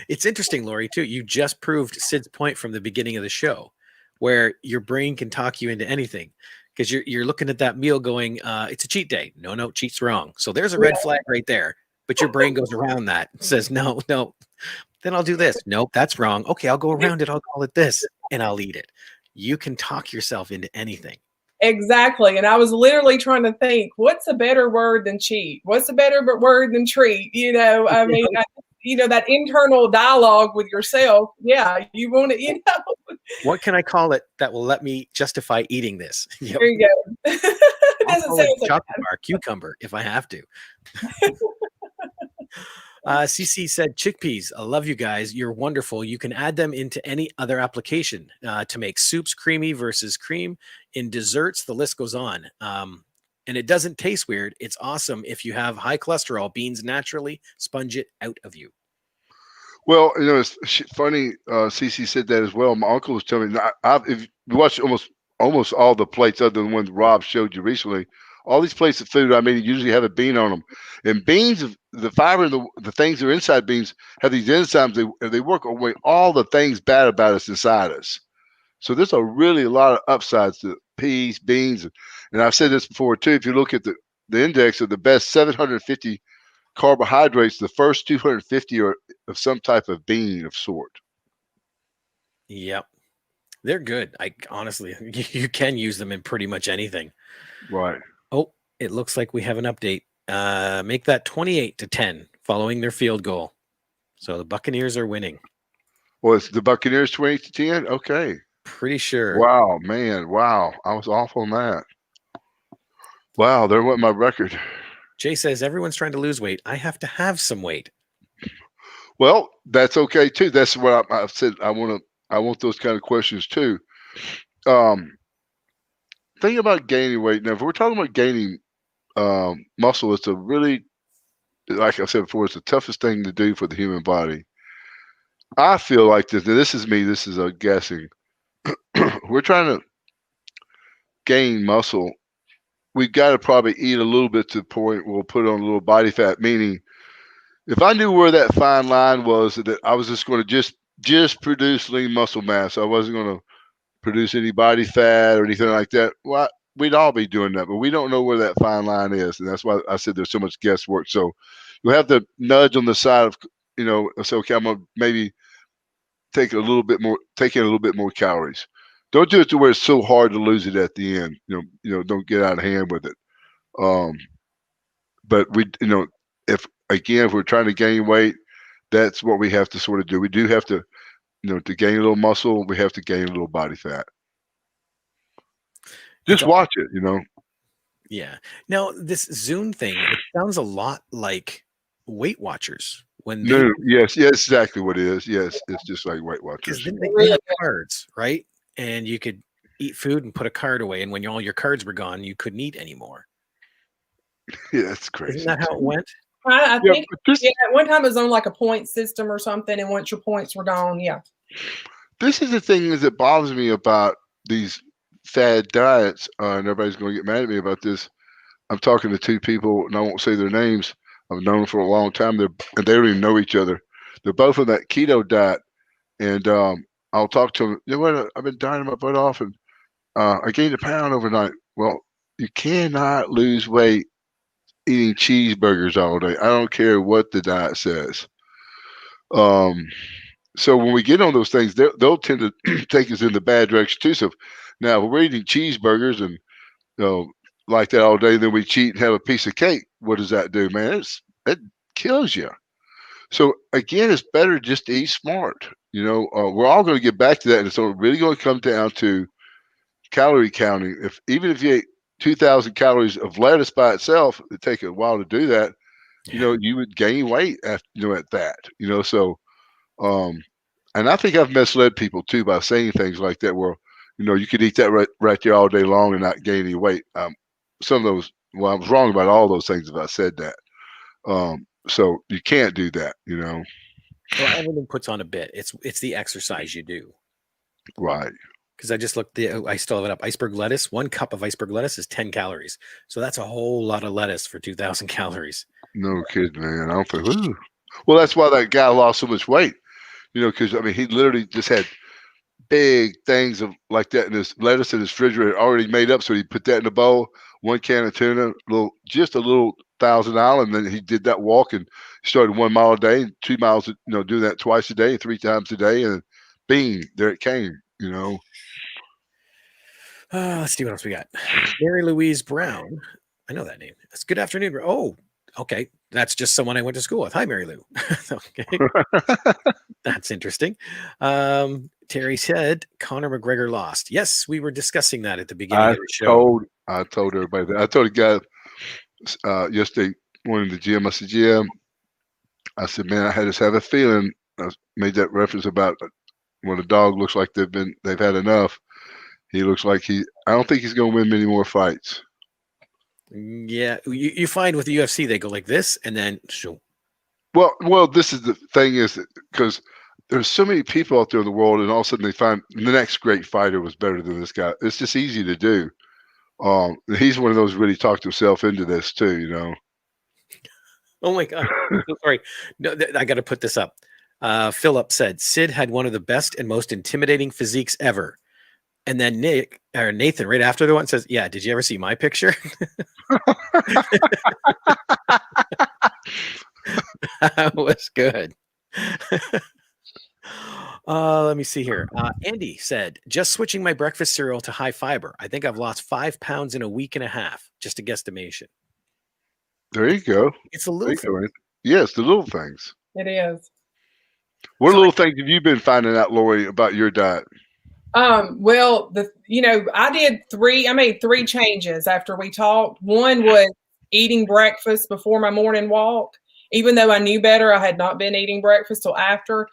It's interesting, Lori, too. You just proved Sid's point from the beginning of the show, where your brain can talk you into anything because you're looking at that meal going, it's a cheat day. No, cheat's wrong. So there's a red flag right there. But your brain goes around that and says, no, then I'll do this. Nope, that's wrong. Okay, I'll go around it. I'll call it this and I'll eat it. You can talk yourself into anything. Exactly. And I was literally trying to think, what's a better word than cheat? What's a better word than treat? I mean, that internal dialogue with yourself. Yeah, you want to, What can I call it that will let me justify eating this? Yep. there you go. It I'll doesn't call sound it so chocolate bar cucumber if I have to. CC said, chickpeas, I love you guys. You're wonderful. You can add them into any other application to make soups creamy versus cream. In desserts, the list goes on. And it doesn't taste weird. It's awesome. If you have high cholesterol, beans naturally sponge it out of you. Well, it's funny. CC said that as well. My uncle was telling me. If you watch almost all the plates, other than the ones Rob showed you recently, all these plates of food, I mean, usually have a bean on them. And beans, the fiber, the things that are inside beans have these enzymes. They work away all the things bad about us inside us. So there's a lot of upsides to peas, beans, and I've said this before too. If you look at the index of the best 750 carbohydrates, the first 250 are of some type of bean of sort. Yep. They're good. I honestly, you can use them in pretty much anything. Right. Oh, it looks like we have an update. Make that 28-10 following their field goal. So the Buccaneers are winning. Well, it's the Buccaneers 20-10. Okay. Pretty sure. Wow, man. Wow. I was off on that. Wow, there went my record. Jay says everyone's trying to lose weight. I have to have some weight. Well, that's okay too. That's what I've said. I want those kind of questions too. Think about gaining weight. Now, if we're talking about gaining muscle, it's a really, like I said before, it's the toughest thing to do for the human body. I feel like this is me. This is a guessing. We're trying to gain muscle. We've got to probably eat a little bit to the point we'll put on a little body fat. Meaning, if I knew where that fine line was, that I was just going to just produce lean muscle mass, I wasn't going to produce any body fat or anything like that. Well, we'd all be doing that, but we don't know where that fine line is, and that's why I said there's so much guesswork. So you'll have to nudge on the side of, say, okay, I'm gonna maybe take in a little bit more calories. Don't do it to where it's so hard to lose it at the end. Don't get out of hand with it. But if we're trying to gain weight, that's what we have to sort of do. We do have to, to gain a little muscle, we have to gain a little body fat. Just watch it, Yeah. Now, this Zune thing, it sounds a lot like Weight Watchers. Yes, exactly what it is. Yes, it's just like Weight Watchers. Because they had cards, right? And you could eat food and put a card away, and when all your cards were gone, you couldn't eat anymore. Yeah, that's crazy. Isn't that how it went? I think at one time it was on like a point system or something, and once your points were gone, yeah. This is the thing that bothers me about these fad diets, and everybody's going to get mad at me about this. I'm talking to two people, and I won't say their names. I've known them for a long time. They don't even know each other. They're both on that keto diet, and I'll talk to them. You know what? I've been dieting my butt off, and I gained a pound overnight. Well, you cannot lose weight eating cheeseburgers all day. I don't care what the diet says. So when we get on those things, they'll tend to take us in the bad direction too. So now if we're eating cheeseburgers and like that all day, then we cheat and have a piece of cake. What does that do, man? It kills you. So again, it's better just to eat smart. We're all going to get back to that, and so it's really going to come down to calorie counting. Even if you ate 2,000 calories of lettuce by itself, it'd take a while to do that. Yeah. You would gain weight at that. So. And I think I've misled people too by saying things like that, where you could eat that right there all day long and not gain any weight. Some of those, well, I was wrong about all those things if I said that. So you can't do that, Well, everything puts on a bit. It's the exercise you do, right? Because I just looked. I still have it up. Iceberg lettuce. 1 cup of iceberg lettuce is 10 calories. So that's a whole lot of lettuce for 2,000 calories. No kidding, man. I don't think. Ooh. Well, that's why that guy lost so much weight. Because he literally just had big things of like that in his lettuce in his refrigerator already made up. So he put that in a bowl, 1 can of tuna, just a little Thousand Island. And then he did that walk and started 1 mile a day, 2 miles, do that twice a day, 3 times a day, and bing, there it came. Let's see what else we got. Mary Louise Brown. I know that name. It's good afternoon. Oh, okay. That's just someone I went to school with. Hi, Mary Lou. Okay. That's interesting. Terry said Conor McGregor lost. Yes, we were discussing that at the beginning of the show. I told everybody that. I told a guy yesterday, one in the gym. I said, "Yeah." I said, "Man, I just have a feeling." I made that reference about when a dog looks like they've had enough. He looks like I don't think he's going to win many more fights. Yeah, you find with the UFC they go like this and then shoo. Well, this is the thing is because there's so many people out there in the world, and all of a sudden they find the next great fighter was better than this guy. It's just easy to do. He's one of those really talked himself into this too, you know. Oh my God. So sorry. No, I got to put this up. Philip said Sid had one of the best and most intimidating physiques ever. And then Nathan, right after the one, says, "Yeah, did you ever see my picture?" That was good. Let me see here. Andy said, "Just switching my breakfast cereal to high fiber. I think I've lost 5 pounds in a week and a half. Just a guesstimation." There you go. It's a There little you thing. go. Yes, the little things. It is. What So little things have you been finding out, Lori, about your diet? Well, I made 3 changes after we talked. One was eating breakfast before my morning walk. Even though I knew better, I had not been eating breakfast till after.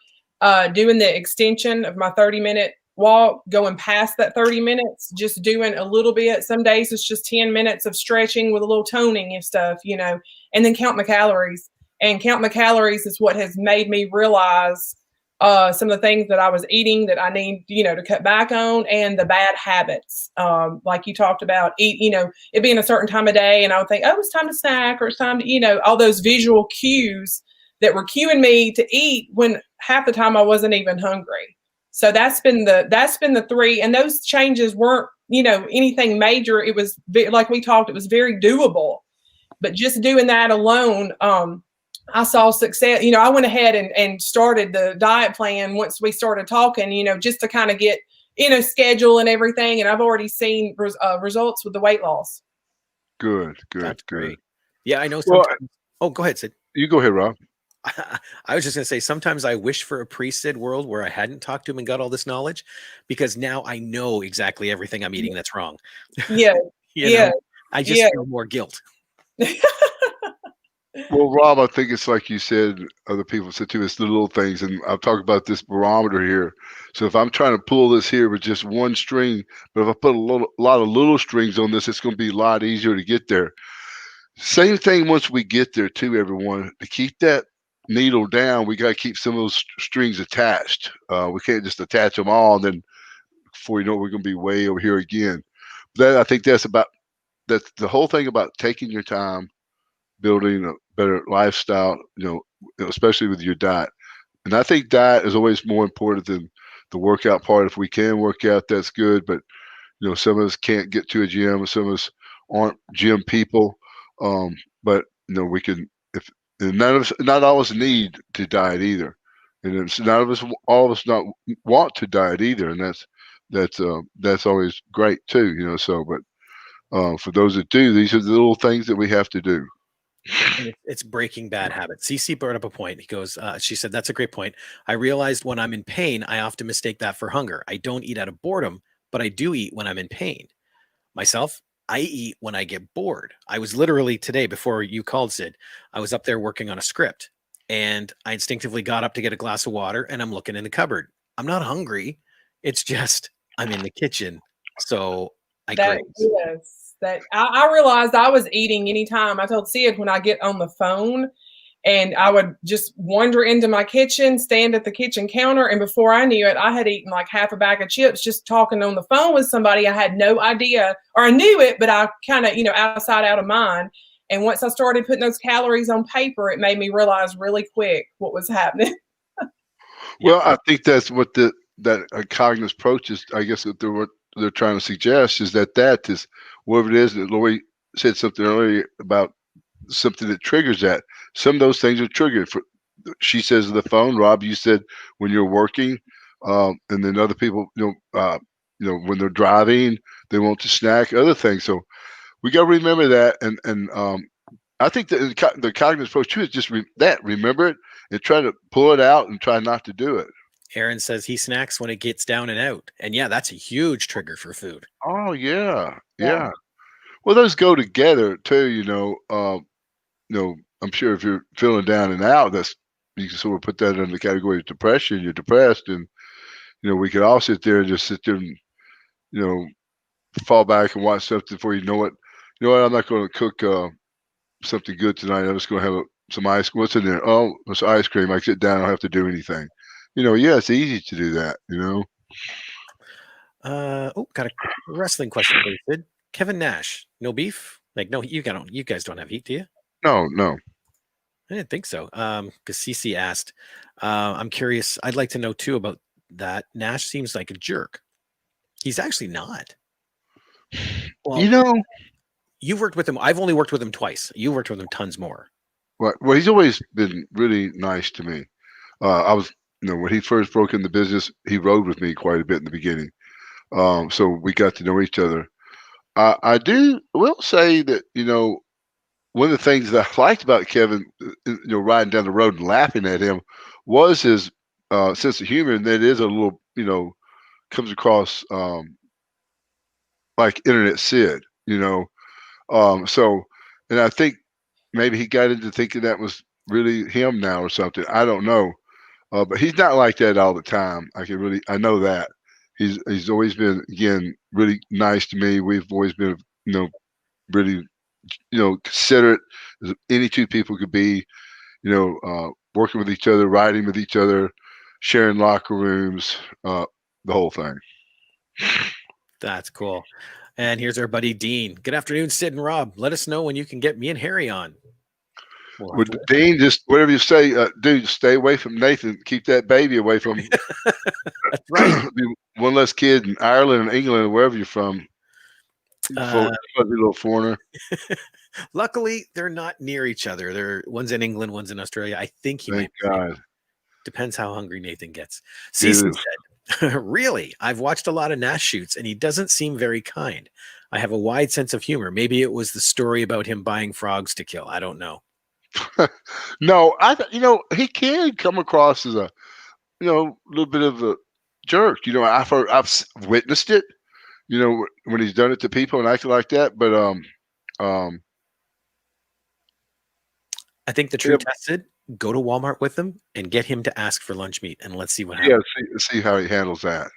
Doing the extension of my 30-minute walk, going past that 30 minutes, just doing a little bit. Some days it's just 10 minutes of stretching with a little toning and stuff, and then count my calories. And count my calories is what has made me realize some of the things that I was eating that I need, to cut back on, and the bad habits. Like you talked about, it being a certain time of day, and I would think, oh, it's time to snack, or it's time to, all those visual cues that were cueing me to eat when half the time I wasn't even hungry. So that's been the 3, and those changes weren't, anything major. It was like we talked, it was very doable, but just doing that alone, I saw success. I went ahead and started the diet plan once we started talking, just to kind of get, schedule and everything. And I've already seen results with the weight loss. Good. that's great. Yeah, I know Well, sometimes. Oh, go ahead, Sid. you go ahead, Rob. I was just going to say, sometimes I wish for a pre-Sid world where I hadn't talked to him and got all this knowledge, because now I know exactly everything I'm eating that's wrong. Yeah. You know, I just feel more guilt. Well, Rob, I think it's like you said, other people said too, it's the little things. And I've talked about this barometer here. So if I'm trying to pull this here with just one string, but if I put a lot of little strings on this, it's going to be a lot easier to get there. Same thing once we get there too, everyone. To keep that needle down, we got to keep some of those strings attached. We can't just attach them all, and then before you know it, we're going to be way over here again. I think that's the whole thing about taking your time, building a better lifestyle, especially with your diet. And I think diet is always more important than the workout part. If we can work out, that's good. But, some of us can't get to a gym, and some of us aren't gym people. But, we can, and not all of us need to diet either. And it's all of us not want to diet either. And that's always great too, but for those that do, these are the little things that we have to do. And it's breaking bad habits. CC brought up a point. He goes, she said, "That's a great point. I realized when I'm in pain, I often mistake that for hunger. I don't eat out of boredom, but I do eat when I'm in pain. Myself, I eat when I get bored." I was literally today, before you called, Sid, I was up there working on a script, and I instinctively got up to get a glass of water, and I'm looking in the cupboard. I'm not hungry. It's just I'm in the kitchen. So I graze. Yes. That I realized I was eating anytime. I told Sid, when I get on the phone, and I would just wander into my kitchen, stand at the kitchen counter, and before I knew it, I had eaten like half a bag of chips just talking on the phone with somebody. I had no idea, or I knew it, but I kind of, outside out of mind. And once I started putting those calories on paper, it made me realize really quick what was happening. Well, I think that's what that cognitive approach is. I guess what they're trying to suggest is that is whatever it is that Lori said something earlier about something that triggers that. Some of those things are triggered. She says the phone. Rob, you said when you're working, and then other people, when they're driving, they want to snack, other things. So we got to remember that. And I think that the cognitive approach too is just remember it and try to pull it out and try not to do it. Aaron says he snacks when it gets down and out. And yeah, that's a huge trigger for food. Oh yeah, Yeah. yeah. Well, those go together too. I'm sure if you're feeling down and out, that's you can sort of put that in the category of depression. You're depressed, and we could all sit there and just sit there and you know fall back and watch something before you know what. You know what? I'm not going to cook something good tonight. I'm just going to have some ice. What's in there? Oh, it's ice cream. I sit down. I don't have to do anything. Yeah, it's easy to do that. Got a wrestling question for you, Sid. Kevin Nash, no beef? Like, no, you guys don't have heat, do you? No, no. I didn't think so. Because CC asked, I'm curious. I'd like to know too about that. Nash seems like a jerk. He's actually not. Well, you've worked with him. I've only worked with him twice. You worked with him tons more. Well, he's always been really nice to me. I was, when he first broke in the business, he rode with me quite a bit in the beginning. So we got to know each other. I will say that, one of the things that I liked about Kevin, riding down the road and laughing at him was his sense of humor. And that is a little, comes across like Internet Sid, So, and I think maybe he got into thinking that was really him now or something. I don't know. But he's not like that all the time. I know that. He's always been, again, really nice to me. We've always been, really, considerate as any two people could be, working with each other, riding with each other, sharing locker rooms, the whole thing. That's cool. And here's our buddy Dean. Good afternoon, Sid and Rob. Let us know when you can get me and Harry on. With Dean, just whatever you say, dude, stay away from Nathan. Keep that baby away from him. That's right. One less kid in Ireland or England or wherever you're from. Little foreigner. Luckily, they're not near each other. One's in England, one's in Australia. I think he Thank might. God. Depends how hungry Nathan gets. Cece said, really? I've watched a lot of Nash shoots, and he doesn't seem very kind. I have a wide sense of humor. Maybe it was the story about him buying frogs to kill. I don't know. No, he can come across as a, little bit of a jerk. I've witnessed it, when he's done it to people and acted like that. But I think the true test is go to Walmart with him and get him to ask for lunch meat, and let's see what happens. Yeah, see how he handles that.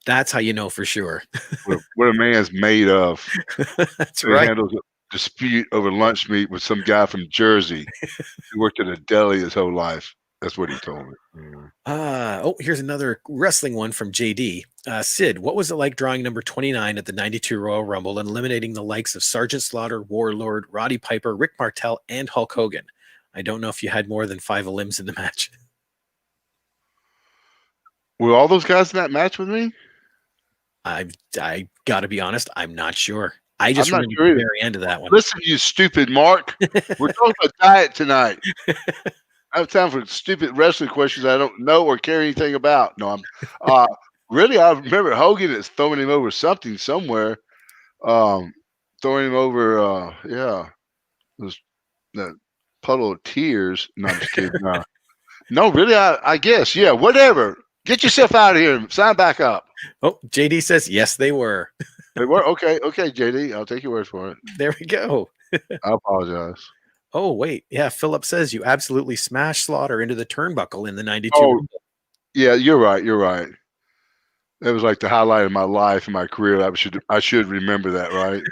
That's how you know for sure. what a man's made of. That's right. He handles a dispute over lunch meat with some guy from Jersey who worked at a deli his whole life. That's what he told me. Here's another wrestling one from JD. Sid, what was it like drawing number 29 at the 92 Royal Rumble and eliminating the likes of Sergeant Slaughter, Warlord, Roddy Piper, Rick Martel, and Hulk Hogan? I don't know if you had more than 5 limbs in the match. Were all those guys in that match with me? I got to be honest, I'm not sure. I just remember the very end of that one. Listen, you stupid Mark. We're talking about diet tonight. I have time for stupid wrestling questions I don't know or care anything about. No, I'm really. I remember Hogan is throwing him over something somewhere. Throwing him over. That puddle of tears. No, I'm just kidding. No, really. I guess. Yeah. Whatever. Get yourself out of here and sign back up. Oh, JD says yes, they were. They were okay, JD. I'll take your word for it. There we go. I apologize. Oh, wait. Yeah, Philip says you absolutely smashed Slaughter into the turnbuckle in the 92. Oh, yeah, you're right. You're right. That was like the highlight of my life and my career. I should remember that, right?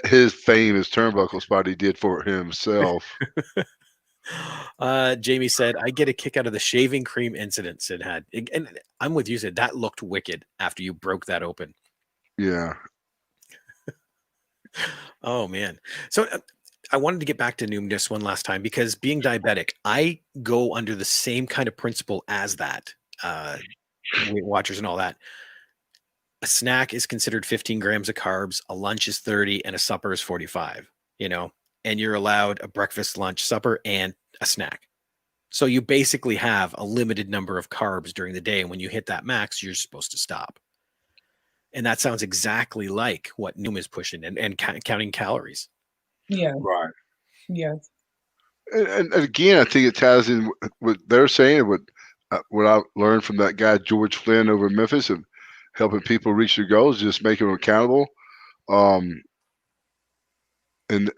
His fame, his turnbuckle spot he did for himself. Jamie said, I get a kick out of the shaving cream incident Sid had. And I'm with you, Sid. That looked wicked after you broke that open. Yeah. Oh, man. So I wanted to get back to Noom just one last time because being diabetic, I go under the same kind of principle as that. Weight Watchers and all that. A snack is considered 15 grams of carbs, a lunch is 30, and a supper is 45, and you're allowed a breakfast, lunch, supper, and a snack. So you basically have a limited number of carbs during the day. And when you hit that max, you're supposed to stop. And that sounds exactly like what Noom is pushing and counting calories. Yeah. Right. Yes. And again, I think it ties in with what they're saying, what I learned from that guy George Flynn over in Memphis, of helping people reach their goals, just making them accountable. Um, and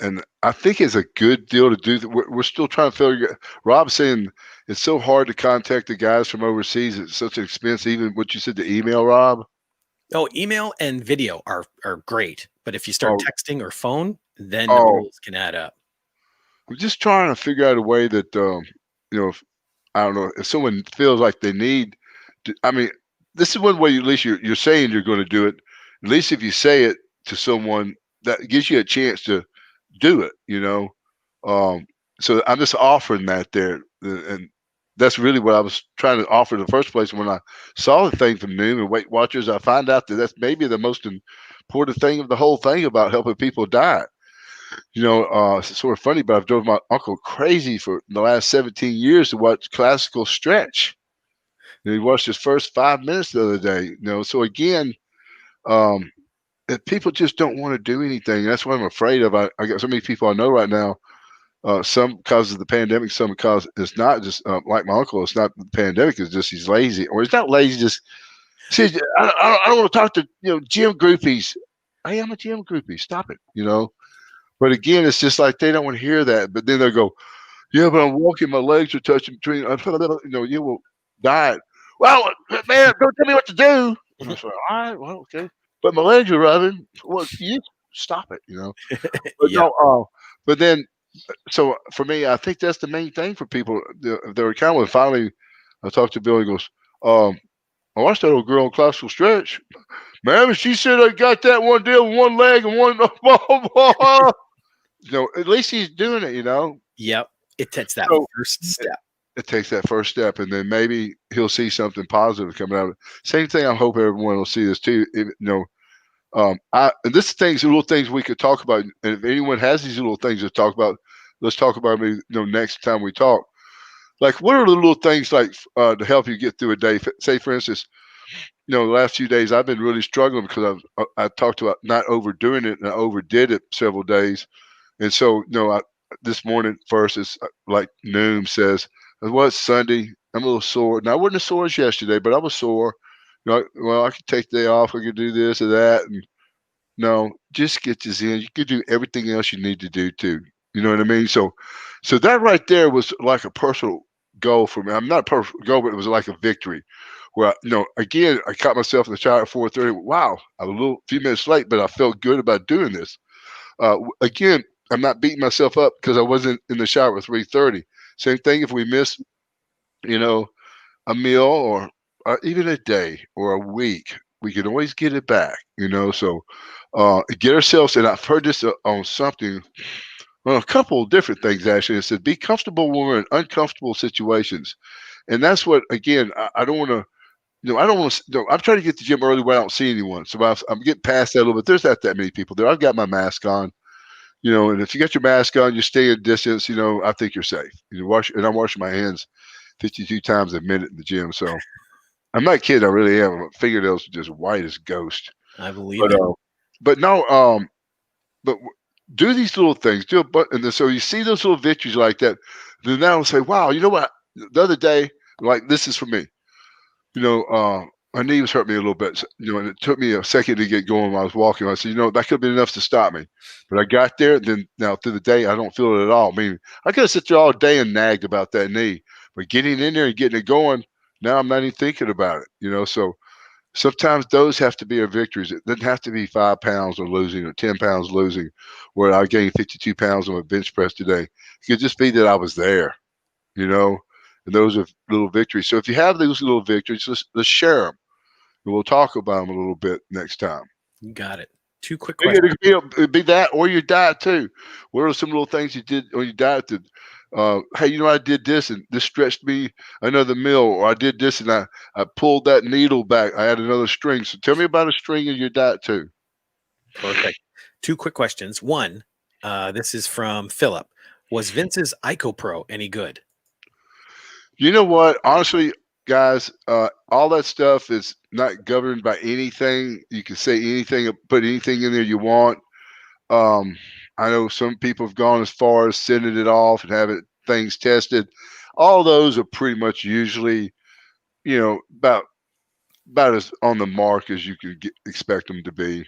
I think it's a good deal to do. We're still trying to figure. Rob's saying it's so hard to contact the guys from overseas. It's such an expense. Even what you said, the email, Rob. Oh, email and video are great, but if you start Oh, texting or phone, then the oh, bills can add up. we're just trying to figure out a way that if, I don't know, if someone feels like they need to, I mean, this is one way at least you're saying you're going to do it. At least if you say it to someone, that gives you a chance to do it, Um, so I'm just offering that there. And that's really what I was trying to offer in the first place. When I saw the thing from Noom and Weight Watchers, I find out that that's maybe the most important thing of the whole thing about helping people diet. It's sort of funny, but I've drove my uncle crazy for the last 17 years to watch classical stretch. And he watched his first 5 minutes the other day. So again, um, if people just don't want to do anything, that's what I'm afraid of. I got so many people I know right now. Some because of the pandemic, some because it's not just like my uncle. It's not the pandemic. It's just he's lazy, or he's not lazy. Just see, I don't want to talk to gym groupies. I am a gym groupie. Stop it. But again, it's just like they don't want to hear that. But then they'll go, yeah, but I'm walking, my legs are touching between, you will diet. Well, man, don't tell me what to do. And I said, all right, well, okay. But my legs are rubbing. Well, you stop it. But Yep. no, but then, so for me, I think that's the main thing for people. They're accountable. And finally, I talked to Bill. He goes, I watched that old girl on classical stretch. Man, she said I got that one deal with one leg and one. At least he's doing it. Yep. It's that So first it, step. it takes that first step, and then maybe he'll see something positive coming out of it. Same thing. I hope everyone will see this too. And this things, little things we could talk about. And if anyone has these little things to talk about, let's talk about maybe next time we talk. Like, what are the little things like to help you get through a day? Say, for instance, the last few days I've been really struggling because I talked about not overdoing it, and I overdid it several days. And so, this morning first is like Noom says, well, it's Sunday. I'm a little sore. Now, I wasn't as sore as yesterday, but I was sore. Well, I could take the day off. I could do this or that. And no, just get this in. You could do everything else you need to do too. You know what I mean? So that right there was like a personal goal for me. I'm not a personal goal, but it was like a victory. Where again, I caught myself in the shower at 4:30. Wow, I was a few minutes late, but I felt good about doing this. Again, I'm not beating myself up because I wasn't in the shower at 3:30. Same thing if we miss, a meal or even a day or a week, we can always get it back. So get ourselves, and I've heard this on something, well, a couple of different things actually. It said, be comfortable when we're in uncomfortable situations. And that's what, again, I don't want to, I don't want to, I'm trying to get to the gym early where I don't see anyone. So I'm getting past that a little bit. There's not that many people there. I've got my mask on. And if you got your mask on, you stay a distance, I think you're safe. And I'm washing my hands 52 times a minute in the gym. So I'm not kidding. I really am. My fingernails are just white as ghost. I believe But it. but no, do these little things. And then, so you see those little victories like that. Then now say, wow, you know what? The other day, like this is for me. My knee was hurting me a little bit. And it took me a second to get going when I was walking. I said, that could have been enough to stop me. But I got there. Then now through the day, I don't feel it at all. I mean, I could have sit there all day and nagged about that knee. But getting in there and getting it going, now I'm not even thinking about it. So sometimes those have to be our victories. It doesn't have to be 5 pounds or losing or 10 pounds losing, where I gained 52 pounds on a bench press today. It could just be that I was there, and those are little victories. So if you have those little victories, let's share them. And we'll talk about them a little bit next time. You got it. 2 quick Maybe questions. it'd be that or your diet too. What are some little things you did on your diet that, hey, I did this and this stretched me another meal, or I did this and I pulled that needle back. I had another string. So tell me about a string in your diet too. Perfect. 2 quick questions. One, this is from Philip. Was Vince's IcoPro any good? You know what? Honestly, guys, all that stuff is not governed by anything. You can say anything, put anything in there you want. I know some people have gone as far as sending it off and having things tested. All those are pretty much usually, about as on the mark as you could expect them to be.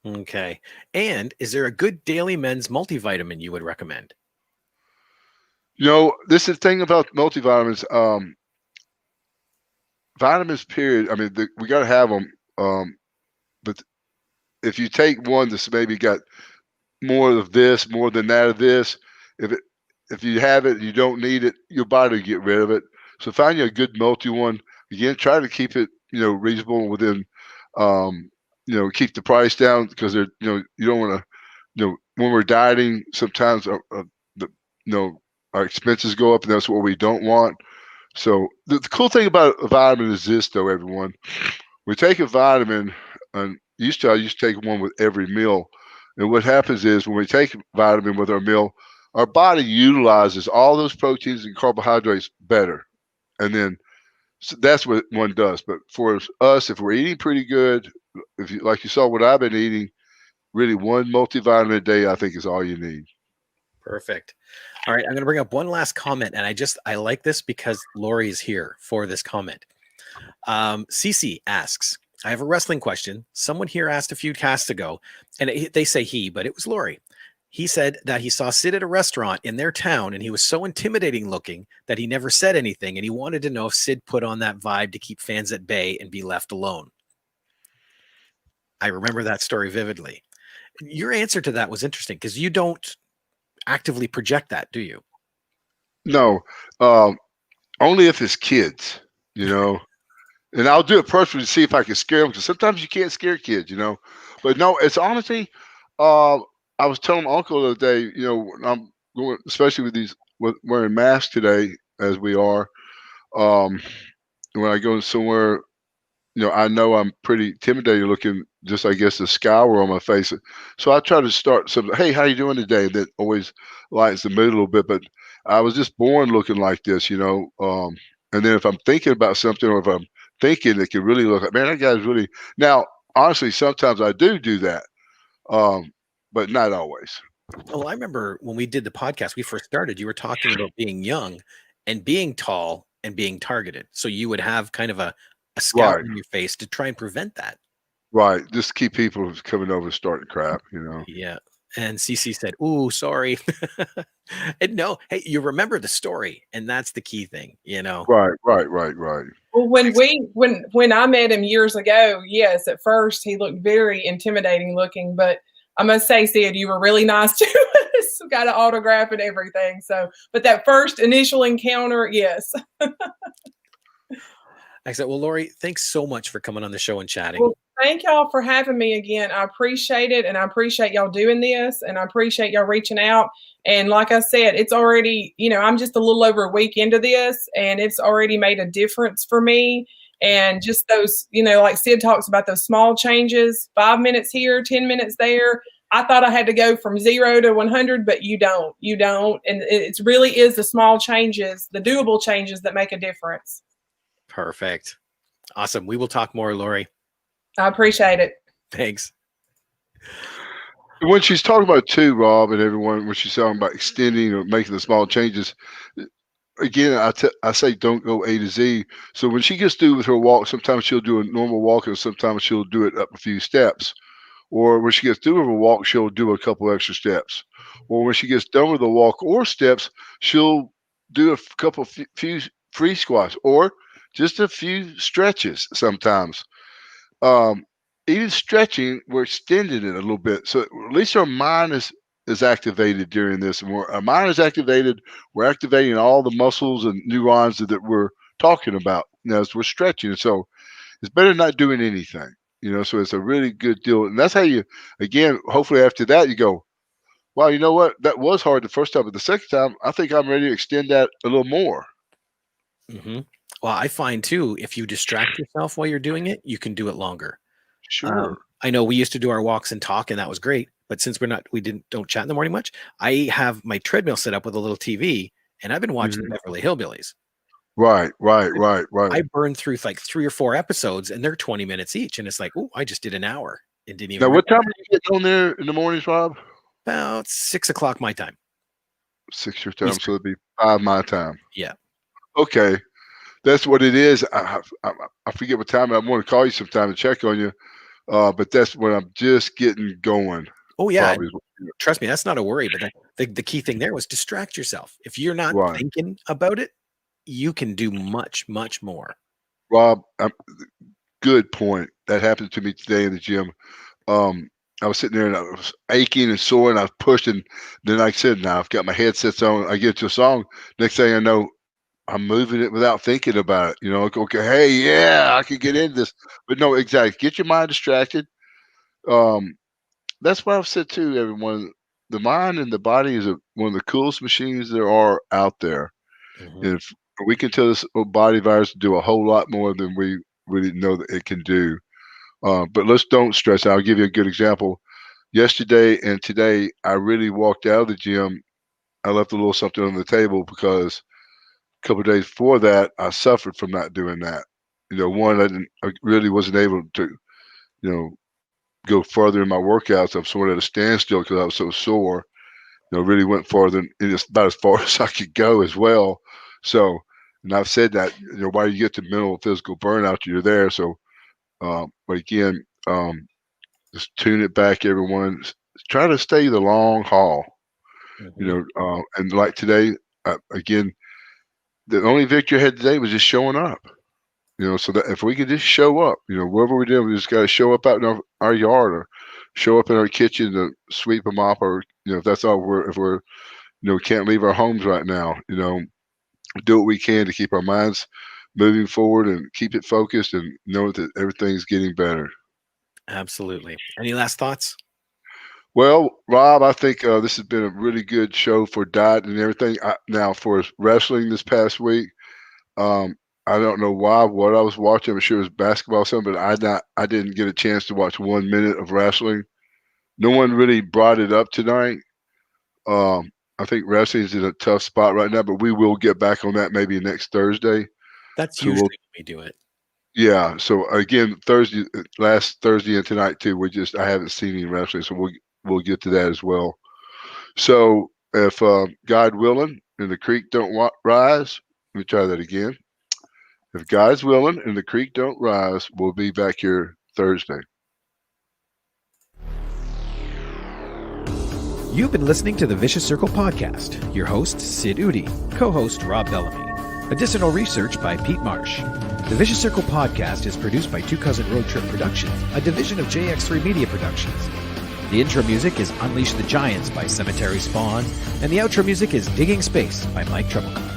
Okay. And is there a good daily men's multivitamin you would recommend? This is the thing about multivitamins. Vitamins, period. I mean, we got to have them. But if you take one that's maybe got more of this, more than that of this, if you have it, you don't need it, your body will get rid of it. So find you a good multi one. Again, try to keep it, reasonable within, keep the price down because they're, you don't want to, when we're dieting, sometimes our expenses go up, and that's what we don't want. So the cool thing about a vitamin is this, though, everyone. We take a vitamin, and I used to take one with every meal. And what happens is when we take vitamin with our meal, our body utilizes all those proteins and carbohydrates better. And then so that's what one does. But for us, if we're eating pretty good, like you saw what I've been eating, really one multivitamin a day, I think is all you need. Perfect. All right. I'm going to bring up one last comment. And I like this because Lori is here for this comment. Cece asks, I have a wrestling question. Someone here asked a few casts ago, and they say he, but it was Lori. He said that he saw Sid at a restaurant in their town, and he was so intimidating looking that he never said anything, and he wanted to know if Sid put on that vibe to keep fans at bay and be left alone. I remember that story vividly. Your answer to that was interesting because you don't actively project that, do you? No, only if it's kids, And I'll do it personally to see if I can scare them, because sometimes you can't scare kids, But no, it's honestly, I was telling my uncle the other day, I'm going, especially with wearing masks today, as we are. When I go somewhere, I know I'm pretty intimidated looking, just I guess the scour on my face. So I try to start something. Hey, how you doing today? That always lightens the mood a little bit. But I was just born looking like this, And then if I'm thinking about something, or if I'm thinking, it can really look like, man, that guy's really. Now, honestly, sometimes I do that, but not always. Well, I remember when we did the podcast, we first started, you were talking about being young and being tall and being targeted. So you would have kind of a scout Right. in your face to try and prevent that. Right. Just keep people coming over and starting crap, Yeah. And CC said, "Ooh, sorry." And no, hey, you remember the story, and that's the key thing, Right. Well, when I met him years ago, yes, at first he looked very intimidating looking, but I must say, Sid, you were really nice to us. Got an autograph and everything. So, but that first initial encounter, yes. I said, well, Lori, thanks so much for coming on the show and chatting. Well, thank y'all for having me again. I appreciate it, and I appreciate y'all doing this, and I appreciate y'all reaching out. And like I said, it's already, I'm just a little over a week into this, and it's already made a difference for me. And just those, like Sid talks about, those small changes, 5 minutes here, 10 minutes there. I thought I had to go from 0 to 100, but you don't. And it really is the small changes, the doable changes that make a difference. Perfect. Awesome. We will talk more, Lori. I appreciate it. Thanks. When she's talking about too, Rob and everyone, when she's talking about extending or making the small changes, again, I say don't go A to Z. So when she gets through with her walk, sometimes she'll do a normal walk, and sometimes she'll do it up a few steps. Or when she gets through with her walk, she'll do a couple extra steps. Or when she gets done with the walk or steps, she'll do a couple few free squats or just a few stretches sometimes. Even stretching, we're extending it a little bit. So at least our mind is activated during this. And when our mind is activated, we're activating all the muscles and neurons that we're talking about as we're stretching. So it's better not doing anything, so it's a really good deal. And that's how you, again, hopefully after that, you go, wow, you know what? That was hard the first time, but the second time, I think I'm ready to extend that a little more. Mm-hmm. Well, I find too, if you distract yourself while you're doing it, you can do it longer. Sure. I know we used to do our walks and talk, and that was great. But since we don't chat in the morning much, I have my treadmill set up with a little TV, and I've been watching the Beverly Hillbillies. Right. I burned through like 3 or 4 episodes, and they're 20 minutes each, and it's like, oh, I just did an hour. It didn't even. Now, what time are you getting on there in the mornings, Rob? About 6 o'clock my time. 6 your time, Eastern. so it'd be 5 my time. Yeah. Okay, that's what it is. I forget what time. I want to call you sometime to check on you, but that's when I'm just getting going. Oh yeah. Probably. Trust me, that's not a worry. But the key thing there was distract yourself. If you're not Right. thinking about it, you can do much, much more. Rob, good point. That happened to me today in the gym. I was sitting there and I was aching and sore, and I was pushed, and then like I said, now I've got my headsets on. I get to a song. Next thing I know, I'm moving it without thinking about it. You know, okay, hey, yeah, I can get into this. But no, exactly. Get your mind distracted. That's what I've said to everyone. The mind and the body is one of the coolest machines there are out there. Mhm. And if we can tell this body virus to do a whole lot more than we really know that it can do. But let's don't stress out. I'll give you a good example. Yesterday and today, I really walked out of the gym. I left a little something on the table because a couple of days before that, I suffered from not doing that. You know, one, I really wasn't able to, you know, go further in my workouts. I'm sort of at a standstill because I was so sore. You know, really went farther than it's about as far as I could go as well. So, and I've said that, you know, while you get to mental and physical burnout, you're there. So, but again, just tune it back, everyone. Try to stay the long haul. Mhm. You know, and like today, again, the only victory I had today was just showing up. You know, so that if we could just show up, you know, wherever we do, we just got to show up out in our yard or show up in our kitchen to sweep them off, or you know, if that's all if we're, you know, can't leave our homes right now, you know, do what we can to keep our minds moving forward and keep it focused and know that everything's getting better. Absolutely. Any last thoughts? Well, Rob, I think this has been a really good show for diet and everything. Now, for wrestling this past week, I don't know what I was watching. I'm sure it was basketball or something, but I didn't get a chance to watch 1 minute of wrestling. No one really brought it up tonight. I think wrestling's in a tough spot right now, but we will get back on that maybe next Thursday. That's So usually when we do it. Yeah. So again, last Thursday and tonight too. I haven't seen any wrestling, so we'll get to that as well. So if God willing and the creek don't rise, let me try that again. If God's willing and the creek don't rise, we'll be back here Thursday. You've been listening to the Vicious Circle podcast. Your host, Sid Udi. Co-host, Rob Bellamy. Additional research by Pete Marsh. The Vicious Circle podcast is produced by Two Cousin Road Trip Productions, a division of JX3 Media Productions. The intro music is Unleash the Giants by Cemetery Spawn, and the outro music is Digging Space by Mike Treblecott.